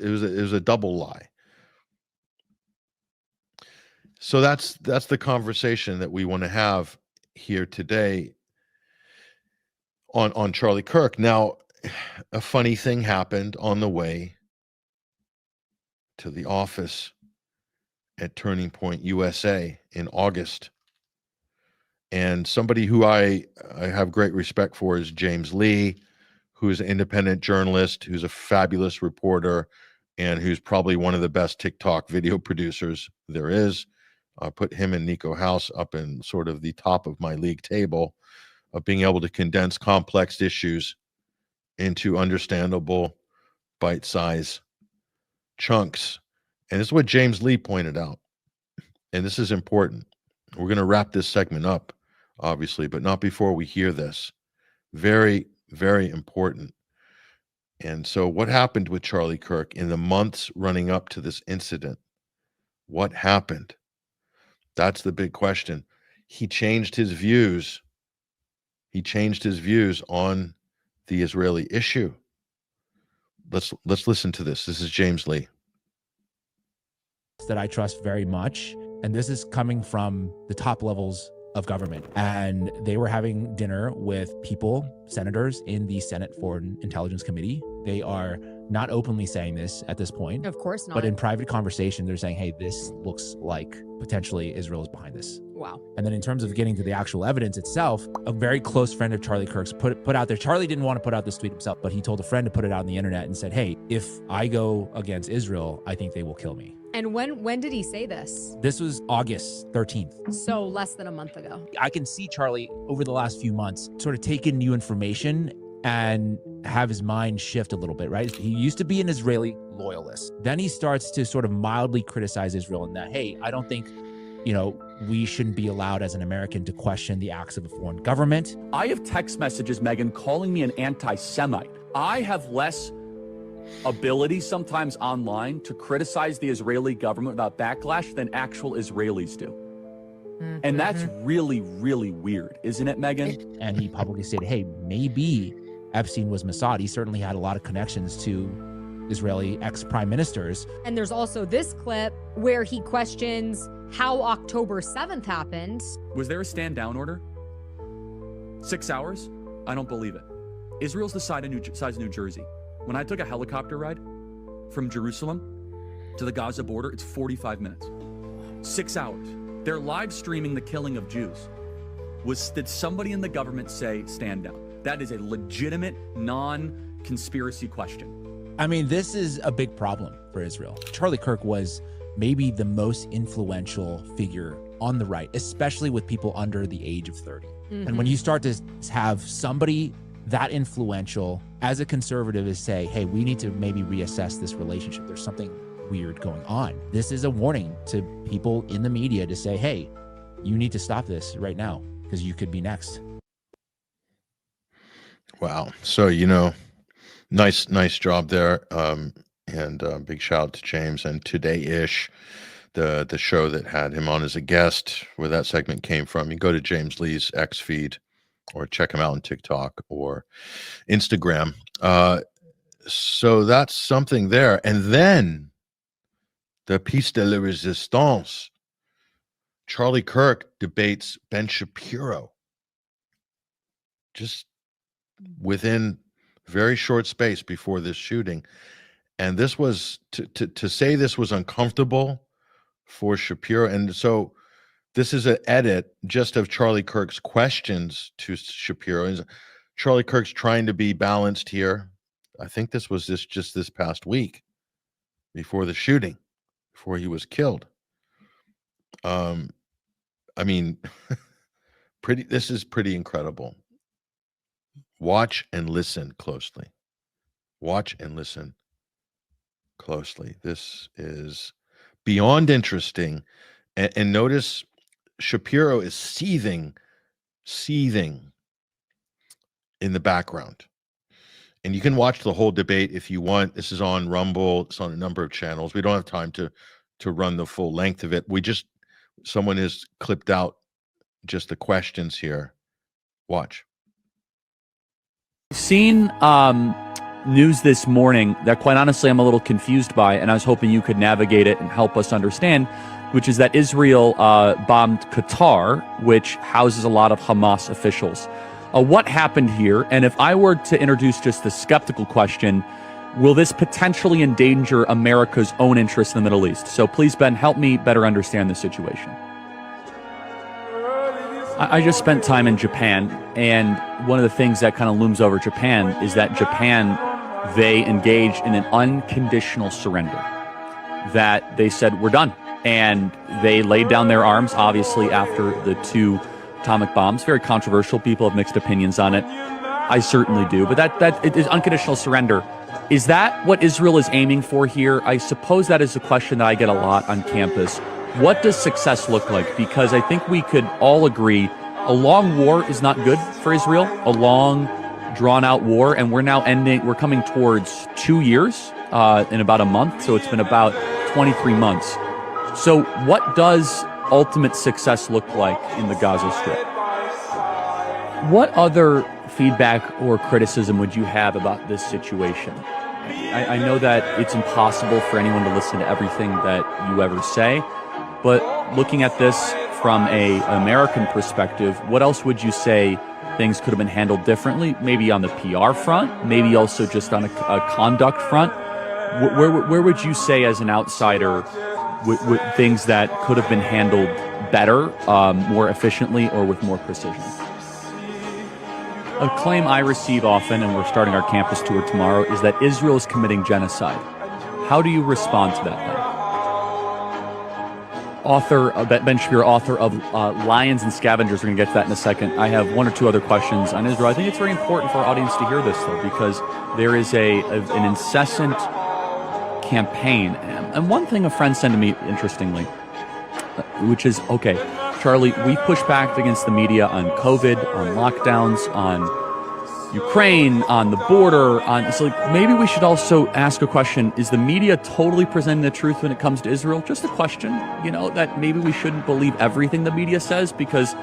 a double lie. So that's the conversation that we want to have here today on Charlie Kirk. Now, a funny thing happened on the way to the office at Turning Point USA in August. And somebody who I have great respect for is James Lee, who's an independent journalist, who's a fabulous reporter, and who's probably one of the best TikTok video producers there is. I put him and Nico House up in sort of the top of my league table of being able to condense complex issues into understandable bite-sized chunks. And this is what James Lee pointed out. And this is important. We're going to wrap this segment up, obviously, but not before we hear this. Very, very important. And so what happened with Charlie Kirk in the months running up to this incident? What happened? That's the big question. He changed his views. He changed his views on the Israeli issue. Let's listen to this. This is James Lee. That I trust very much. And this is coming from the top levels of government. And they were having dinner with people, senators in the Senate Foreign Intelligence Committee. They are not openly saying this at this point. Of course not. But in private conversation, they're saying, hey, this looks like potentially Israel is behind this. Wow. And then in terms of getting to the actual evidence itself, a very close friend of Charlie Kirk's put out there. Charlie didn't want to put out this tweet himself, but he told a friend to put it out on the internet and said, hey, if I go against Israel, I think they will kill me. And when did he say this? This was August 13th. So less than a month ago. I can see Charlie over the last few months sort of take in new information and have his mind shift a little bit, right? He used to be an Israeli loyalist. Then he starts to sort of mildly criticize Israel in that, hey, I don't think, we shouldn't be allowed as an American to question the acts of a foreign government. I have text messages, Megan, calling me an anti-Semite. I have less ability sometimes online to criticize the Israeli government without backlash than actual Israelis do. Mm-hmm. And that's really, really weird, isn't it, Megan? And he publicly stated, hey, maybe Epstein was Mossad. He certainly had a lot of connections to Israeli ex-prime ministers. And there's also this clip where he questions how October 7th happened. Was there a stand down order? 6 hours? I don't believe it. Israel's the size of New Jersey. When I took a helicopter ride from Jerusalem to the Gaza border, it's 45 minutes. 6 hours. They're live streaming the killing of Jews. Did somebody in the government say stand down? That is a legitimate, non-conspiracy question. I mean, this is a big problem for Israel. Charlie Kirk was maybe the most influential figure on the right, especially with people under the age of 30. Mm-hmm. And when you start to have somebody that influential as a conservative is say, hey, we need to maybe reassess this relationship. There's something weird going on. This is a warning to people in the media to say, hey, you need to stop this right now because you could be next. Wow. So, nice job there. And big shout out to James and Today-ish, the show that had him on as a guest, where that segment came from. You go to James Lee's X feed or check him out on TikTok or Instagram. So that's something there. And then the piece de la resistance, Charlie Kirk debates Ben Shapiro. Just within very short space before this shooting. And this was to say this was uncomfortable for Shapiro. And so this is an edit just of Charlie Kirk's questions to Shapiro. And Charlie Kirk's trying to be balanced here. I think this was just this past week before the shooting, before he was killed. I mean, this is pretty incredible. Watch and listen closely. Watch and listen closely. This is beyond interesting. And notice Shapiro is seething in the background. And you can watch the whole debate if you want. This is on Rumble. It's on a number of channels. We don't have time to run the full length of it. Someone has clipped out just the questions here. Watch. Seen news this morning that quite honestly I'm a little confused by, and I was hoping you could navigate it and help us understand, which is that Israel bombed Qatar, which houses a lot of Hamas officials. What happened here? And if I were to introduce just the skeptical question, will this potentially endanger America's own interests in the Middle East? So please, Ben, help me better understand the situation. I just spent time in Japan, and one of the things that kind of looms over Japan is that they engaged in an unconditional surrender. That they said, we're done. And they laid down their arms, obviously, after the 2 atomic bombs. Very controversial. People have mixed opinions on it. I certainly do. But that it is unconditional surrender. Is that what Israel is aiming for here? I suppose that is a question that I get a lot on campus. What does success look like? Because I think we could all agree a long war is not good for Israel, a long, drawn-out war, and we're coming towards 2 years in about a month, so it's been about 23 months. So what does ultimate success look like in the Gaza Strip? What other feedback or criticism would you have about this situation? I know that it's impossible for anyone to listen to everything that you ever say, but looking at this from an American perspective, what else would you say things could have been handled differently? Maybe on the PR front, maybe also just on a conduct front. Where would you say, as an outsider, things that could have been handled better, more efficiently, or with more precision? A claim I receive often, and we're starting our campus tour tomorrow, is that Israel is committing genocide. How do you respond to that, then? Ben Shapiro, author of Lions and Scavengers. We're going to get to that in a second. I have 1 or 2 other questions on Israel. I think it's very important for our audience to hear this, though, because there is an incessant campaign. And one thing a friend sent to me, interestingly, which is, okay, Charlie, we push back against the media on COVID, on lockdowns, on Ukraine, on the border, so maybe we should also ask a question. Is the media totally presenting the truth when it comes to Israel? Just a question, that maybe we shouldn't believe everything the media says, because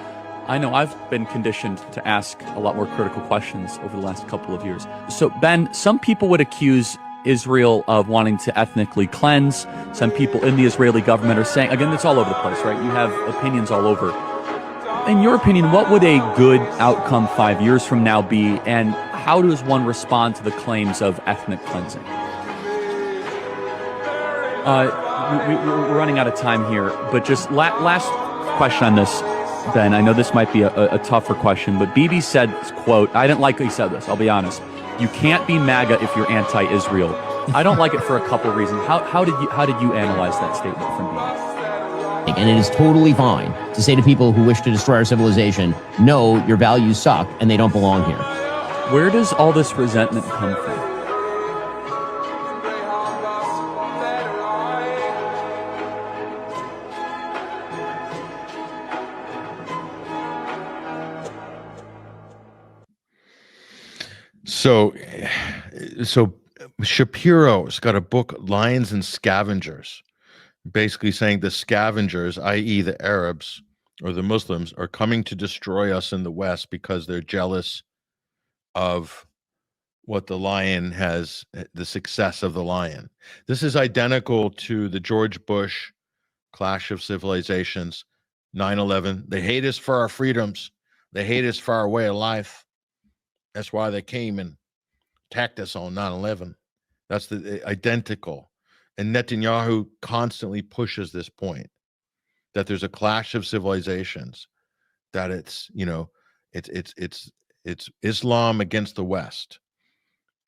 I know I've been conditioned to ask a lot more critical questions over the last couple of years. So, Ben, some people would accuse Israel of wanting to ethnically cleanse. Some people in the Israeli government are saying, again, it's all over the place, right? You have opinions all over. In your opinion, what would a good outcome 5 years from now be, and how does one respond to the claims of ethnic cleansing? We're running out of time here, but just last question on this, Ben. I know this might be a tougher question, but Bibi said, quote, I didn't like he said this, I'll be honest. You can't be MAGA if you're anti-Israel. I don't like it for a couple of reasons. How did you analyze that statement from Bibi? And it is totally fine to say to people who wish to destroy our civilization, no, your values suck and they don't belong here. Where does all this resentment come from? So Shapiro's got a book, Lions and Scavengers, basically saying the scavengers, i.e. the Arabs or the Muslims, are coming to destroy us in the West because they're jealous of what the lion has, the success of the lion. This is identical to the George Bush clash of civilizations, 9/11. They hate us for our freedoms. They hate us for our way of life. That's why they came and attacked us on 9/11. That's the identical. And Netanyahu constantly pushes this point that there's a clash of civilizations, that it's, you know, it's Islam against the West.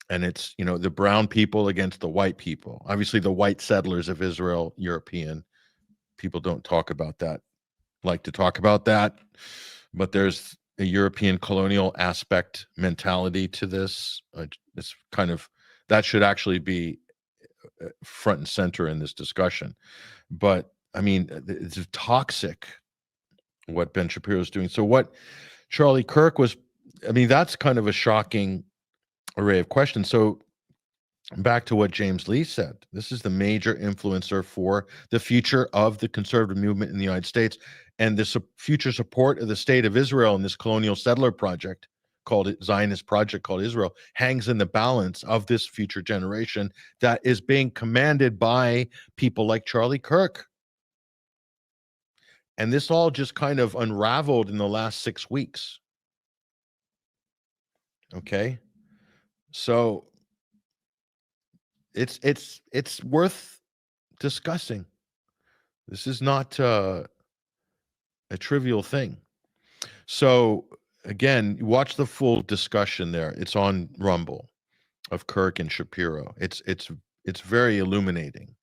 And it's, you know, the brown people against the white people. Obviously, the white settlers of Israel, European people don't talk about that, like to talk about that. But there's a European colonial aspect mentality to this. It's kind of, that should actually be front and center in this discussion. But I mean, it's toxic what Ben Shapiro is doing. So what Charlie Kirk was, I mean, that's kind of a shocking array of questions. So back to what James Lee said, this is the major influencer for the future of the conservative movement in the United States, and the future support of the state of Israel in this colonial settler project called Zionist project called Israel hangs in the balance of this future generation that is being commanded by people like Charlie Kirk. And this all just kind of unraveled in the last 6 weeks. Okay. So it's worth discussing. This is not a trivial thing. So again, watch the full discussion there. It's on Rumble of Kirk and Shapiro. It's very illuminating.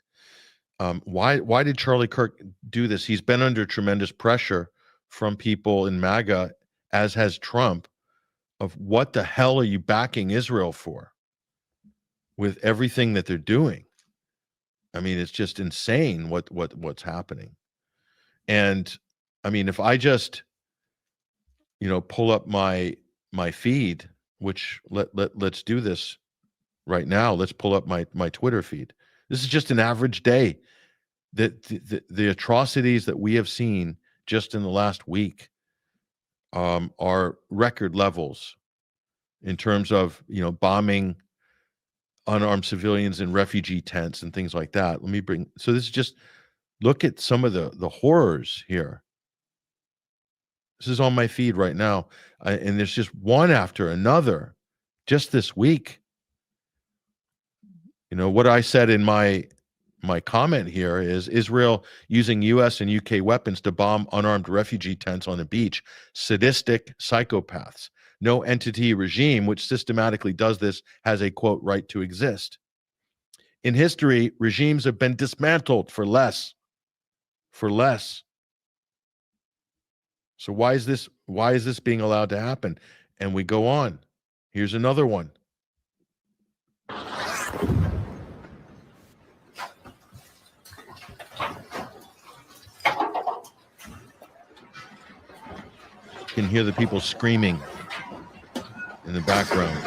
Why did Charlie Kirk do this? He's been under tremendous pressure from people in MAGA, as has Trump, of what the hell are you backing Israel for with everything that they're doing? I mean, it's just insane what's happening. And I mean, if I just, you know, pull up my feed, which let's do this right now. Let's pull up my Twitter feed. This is just an average day. The atrocities that we have seen just in the last week are record levels in terms of, you know, bombing unarmed civilians in refugee tents and things like that. So this is just, look at some of the horrors here. This is on my feed right now. And there's just one after another just this week. You know, what I said in my comment here is Israel using US and UK weapons to bomb unarmed refugee tents on a beach. Sadistic psychopaths. No entity regime which systematically does this has a, quote, right to exist. In history, regimes have been dismantled for less. For less. So why is this being allowed to happen? And we go on. Here's another one. You can hear the people screaming in the background.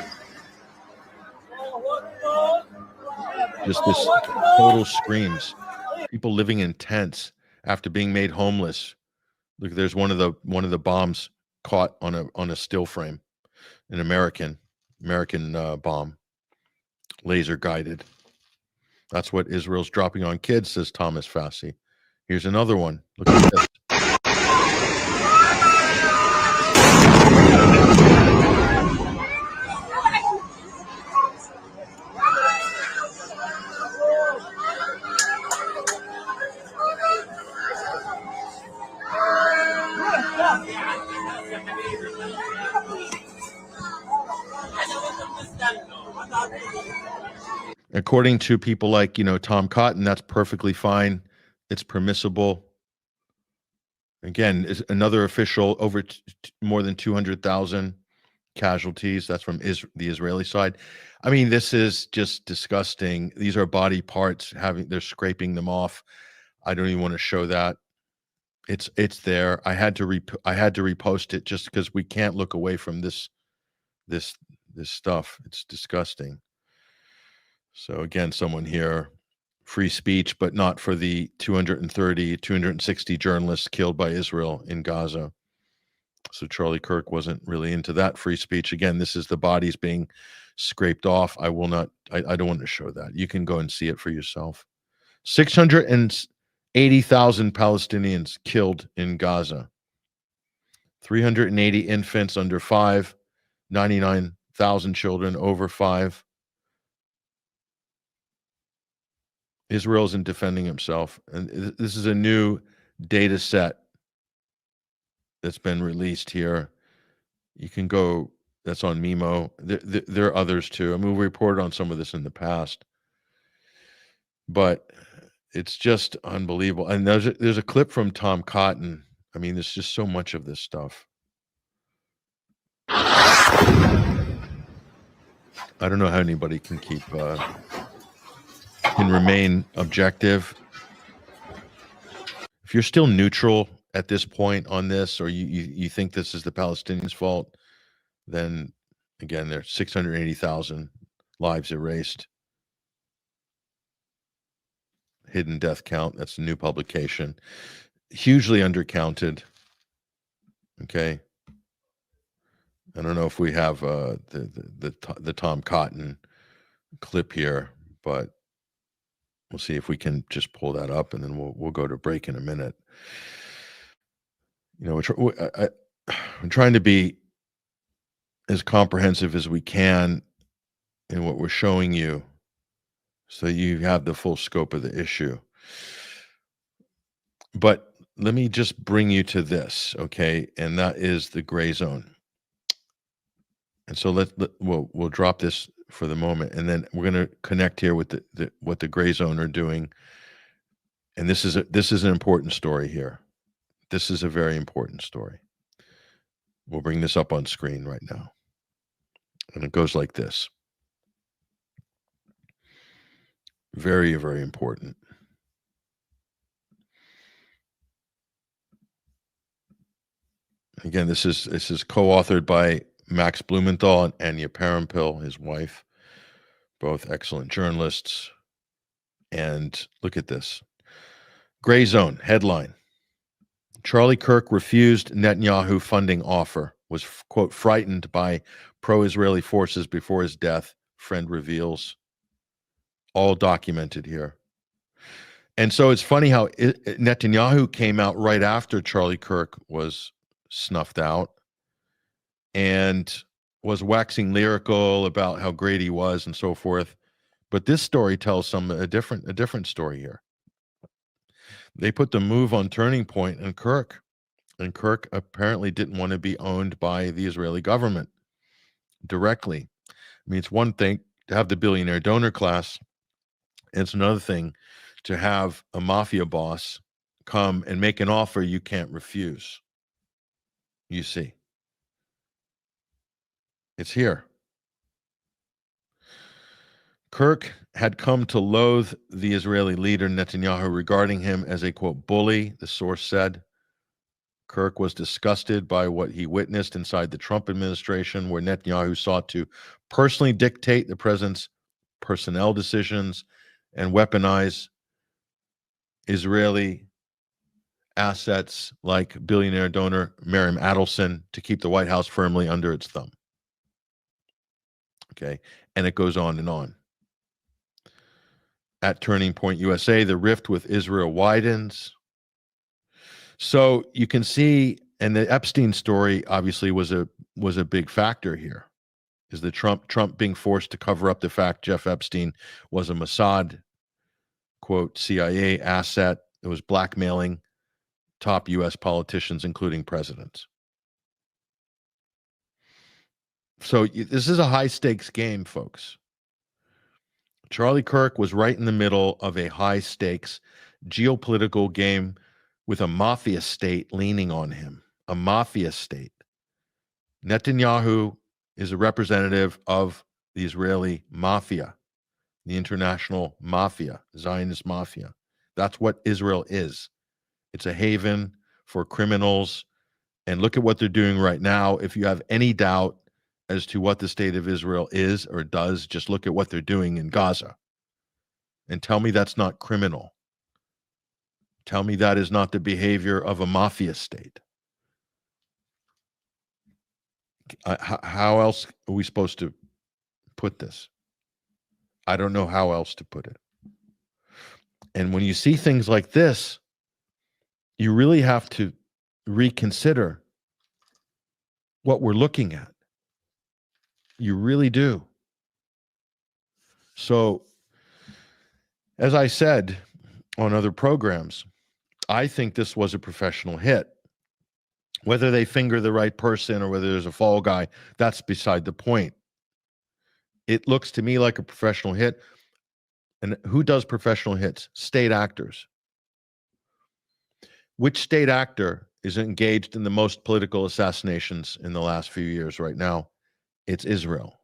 Just this total screams. People living in tents after being made homeless. Look, there's one of the bombs caught on a still frame, an American bomb, laser guided. That's what Israel's dropping on kids, says Thomas Fassi. Here's another one. Look at this. According to people like, you know, Tom Cotton, that's perfectly fine. It's permissible. Again, is another official, over more than 200,000 casualties. That's from the Israeli side. I mean, this is just disgusting. These are body parts they're scraping them off. I don't even want to show that. It's there. I had to repost it just because we can't look away from this this stuff. It's disgusting. So again, someone here, free speech, but not for the 260 journalists killed by Israel in Gaza. So Charlie Kirk wasn't really into that free speech. Again, this is the bodies being scraped off. I will not, I don't want to show that. You can go and see it for yourself. 680,000 Palestinians killed in Gaza. 380 infants under 5, 99,000 children over 5. Israel isn't defending himself. And this is a new data set that's been released here. You can go, that's on Memo. There are others too. I mean, we reported on some of this in the past, but it's just unbelievable. And there's a clip from Tom Cotton. I mean, there's just so much of this stuff. I don't know how anybody can remain objective. If you're still neutral at this point on this, or you think this is the Palestinians' fault, then again, there's 680,000 lives erased. Hidden death count. That's a new publication. Hugely undercounted. Okay. I don't know if we have the Tom Cotton clip here, but we'll see if we can just pull that up, and then we'll go to break in a minute. You know, I'm trying to be as comprehensive as we can in what we're showing you, so you have the full scope of the issue. But let me just bring you to this, okay? And that is the gray zone. And so we'll drop this for the moment, and then we're going to connect here with what the gray zone are doing. And this is an important story here. This is a very important story. We'll bring this up on screen right now. And it goes like this. Very, very important. Again, this is co-authored by Max Blumenthal and Anya Parampil, his wife, both excellent journalists. And look at this. Gray Zone headline. Charlie Kirk refused Netanyahu funding offer, was, quote, frightened by pro-Israeli forces before his death, friend reveals. All documented here. And so it's funny how Netanyahu came out right after Charlie Kirk was snuffed out and was waxing lyrical about how great he was and so forth. But this story tells a different story here. They put the move on turning point in Kirk, and Kirk apparently didn't want to be owned by the Israeli government directly. I mean, it's one thing to have the billionaire donor class. It's another thing to have a mafia boss come and make an offer you can't refuse. You see. It's here. Kirk had come to loathe the Israeli leader Netanyahu, regarding him as a, quote, bully, the source said. Kirk was disgusted by what he witnessed inside the Trump administration, where Netanyahu sought to personally dictate the president's personnel decisions and weaponize Israeli assets like billionaire donor Miriam Adelson to keep the White House firmly under its thumb. Okay, and it goes on and on. At Turning Point USA, the rift with Israel widens. So you can see, and the Epstein story obviously was a big factor here, is the Trump being forced to cover up the fact Jeff Epstein was a Mossad, quote, CIA asset. It was blackmailing top U.S. politicians, including presidents. So this is a high stakes game, folks. Charlie Kirk was right in the middle of a high stakes geopolitical game with a mafia state leaning on him, a mafia state. Netanyahu is a representative of the Israeli mafia, the international mafia, Zionist mafia. That's what Israel is. It's a haven for criminals. And look at what they're doing right now. If you have any doubt as to what the state of Israel is or does. Just look at what they're doing in Gaza and tell me that's not criminal. Tell me that is not the behavior of a mafia state. How else are we supposed to put this? I don't know how else to put it. And when you see things like this, you really have to reconsider what we're looking at. You really do. So, as I said on other programs, I think this was a professional hit. Whether they finger the right person or whether there's a fall guy, that's beside the point. It looks to me like a professional hit. And who does professional hits? State actors. Which state actor is engaged in the most political assassinations in the last few years right now? It's Israel.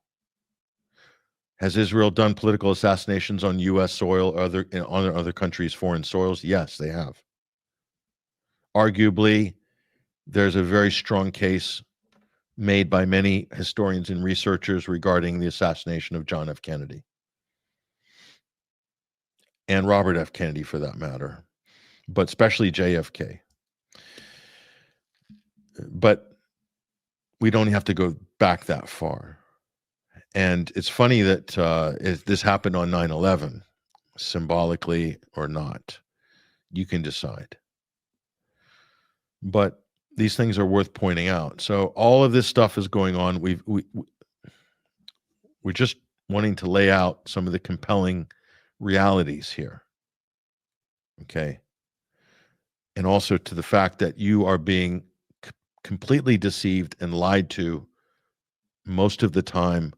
Has Israel done political assassinations on U.S. soil or on other countries' foreign soils? Yes, they have. Arguably, there's a very strong case made by many historians and researchers regarding the assassination of John F. Kennedy. And Robert F. Kennedy, for that matter, but especially JFK. But we don't have to go back that far. And it's funny that this happened on 9/11, symbolically or not. You can decide. But these things are worth pointing out. So all of this stuff is going on. We're just wanting to lay out some of the compelling realities here. Okay. And also to the fact that you are being completely deceived and lied to most of the time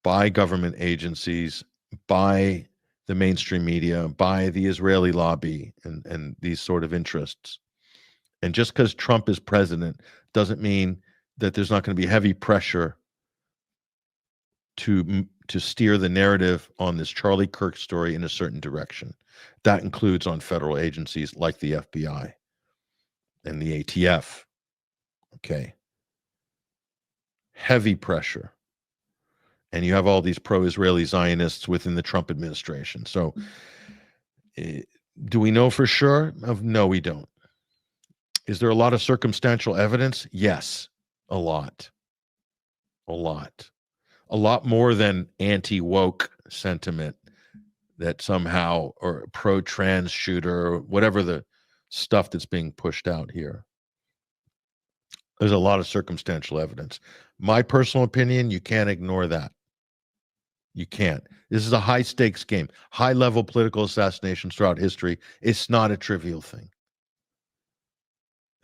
by government agencies, by the mainstream media, by the Israeli lobby, and these sort of interests. And just because Trump is president doesn't mean that there's not going to be heavy pressure to steer the narrative on this Charlie Kirk story in a certain direction. That includes on federal agencies like the FBI and the ATF. Okay. Heavy pressure. And you have all these pro-Israeli Zionists within the Trump administration. So do we know for sure? No, we don't. Is there a lot of circumstantial evidence? Yes, a lot. A lot. A lot more than anti-woke sentiment that somehow, or pro-trans shooter, or whatever the stuff that's being pushed out here. There's a lot of circumstantial evidence. My personal opinion, you can't ignore that. You can't. This is a high-stakes game. High-level political assassinations throughout history. It's not a trivial thing.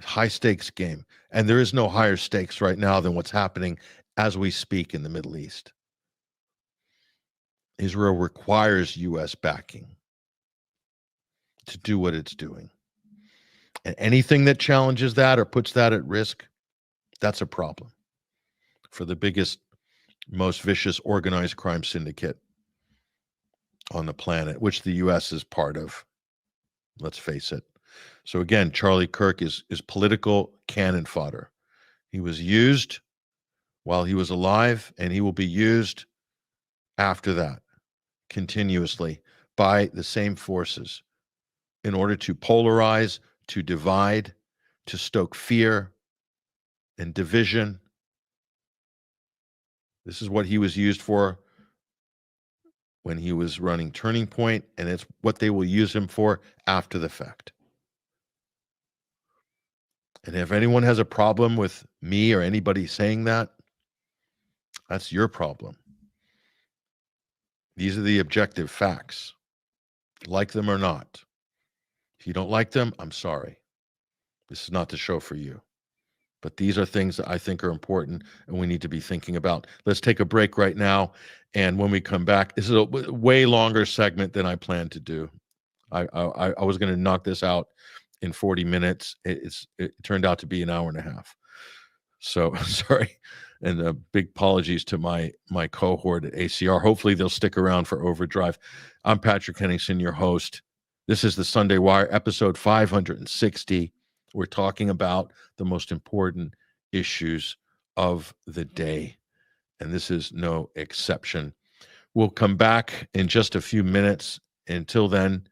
High-stakes game. And there is no higher stakes right now than what's happening as we speak in the Middle East. Israel requires U.S. backing to do what it's doing. And anything that challenges that or puts that at risk, that's a problem for the biggest, most vicious organized crime syndicate on the planet, which the U.S. is part of. Let's face it. So again, Charlie Kirk is political cannon fodder. He was used while he was alive, and he will be used after that continuously by the same forces in order to polarize, to divide, to stoke fear and division. This is what he was used for when he was running Turning Point, and it's what they will use him for after the fact. And if anyone has a problem with me or anybody saying that, that's your problem. These are the objective facts. Like them or not. If you don't like them, I'm sorry. This is not the show for you. But these are things that I think are important and we need to be thinking about. Let's take a break right now. And when we come back, this is a way longer segment than I planned to do. I was going to knock this out in 40 minutes. It turned out to be an hour and a half. So sorry. And big apologies to my cohort at ACR. Hopefully they'll stick around for Overdrive. I'm Patrick Henningsen, your host. This is the Sunday Wire, episode 560. We're talking about the most important issues of the day. and this is no exception. We'll come back in just a few minutes. Until then,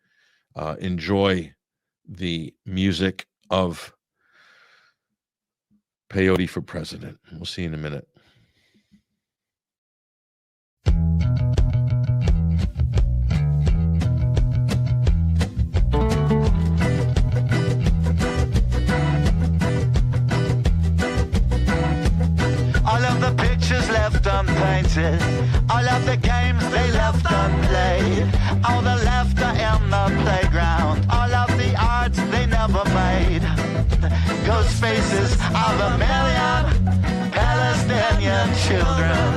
enjoy the music of Peyote for President. We'll see you in a minute. All of the pictures left unpainted, all of the games they left unplayed, all the laughter in the playground, all of the art they never made. Ghost faces of a million Palestinian children.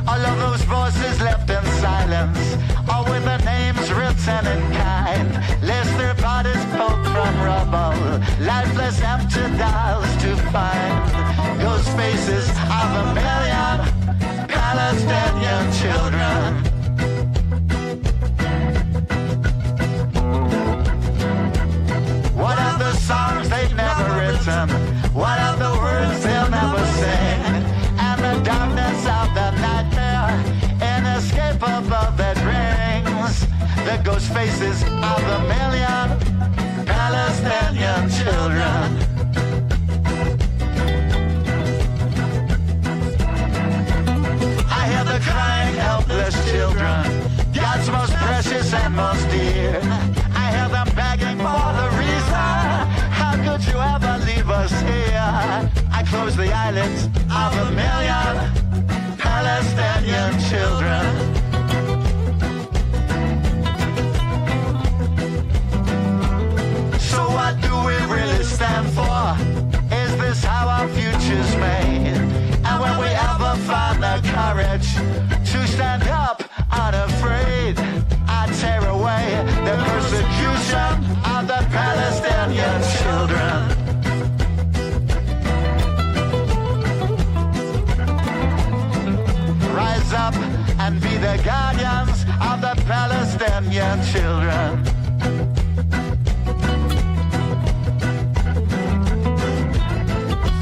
All of those voices left in silence, all with their names written in kind, lest their bodies pulled from rubble, lifeless empty dolls to find. Ghost faces of a million Palestinian children. What are the songs they've never written? What are the words they'll never sing? And the darkness of the nightmare, inescapable that rings. The ghost faces of a million Palestinian children. I hear the crying, helpless children, God's most precious and most dear. I hear them begging for the reason. How could you ever leave us here? I close the eyelids of a million Palestinian children. So what do we really stand for? Is this how our future's made? And when we ever find the courage to stand up unafraid, I tear away the persecution of the Palestinian children. Rise up and be the guardians of the Palestinian children.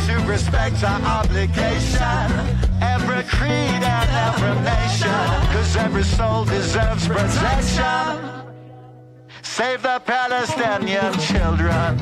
To respect our obligation, every creed and every nation, 'cause every soul deserves protection. Save the Palestinian children.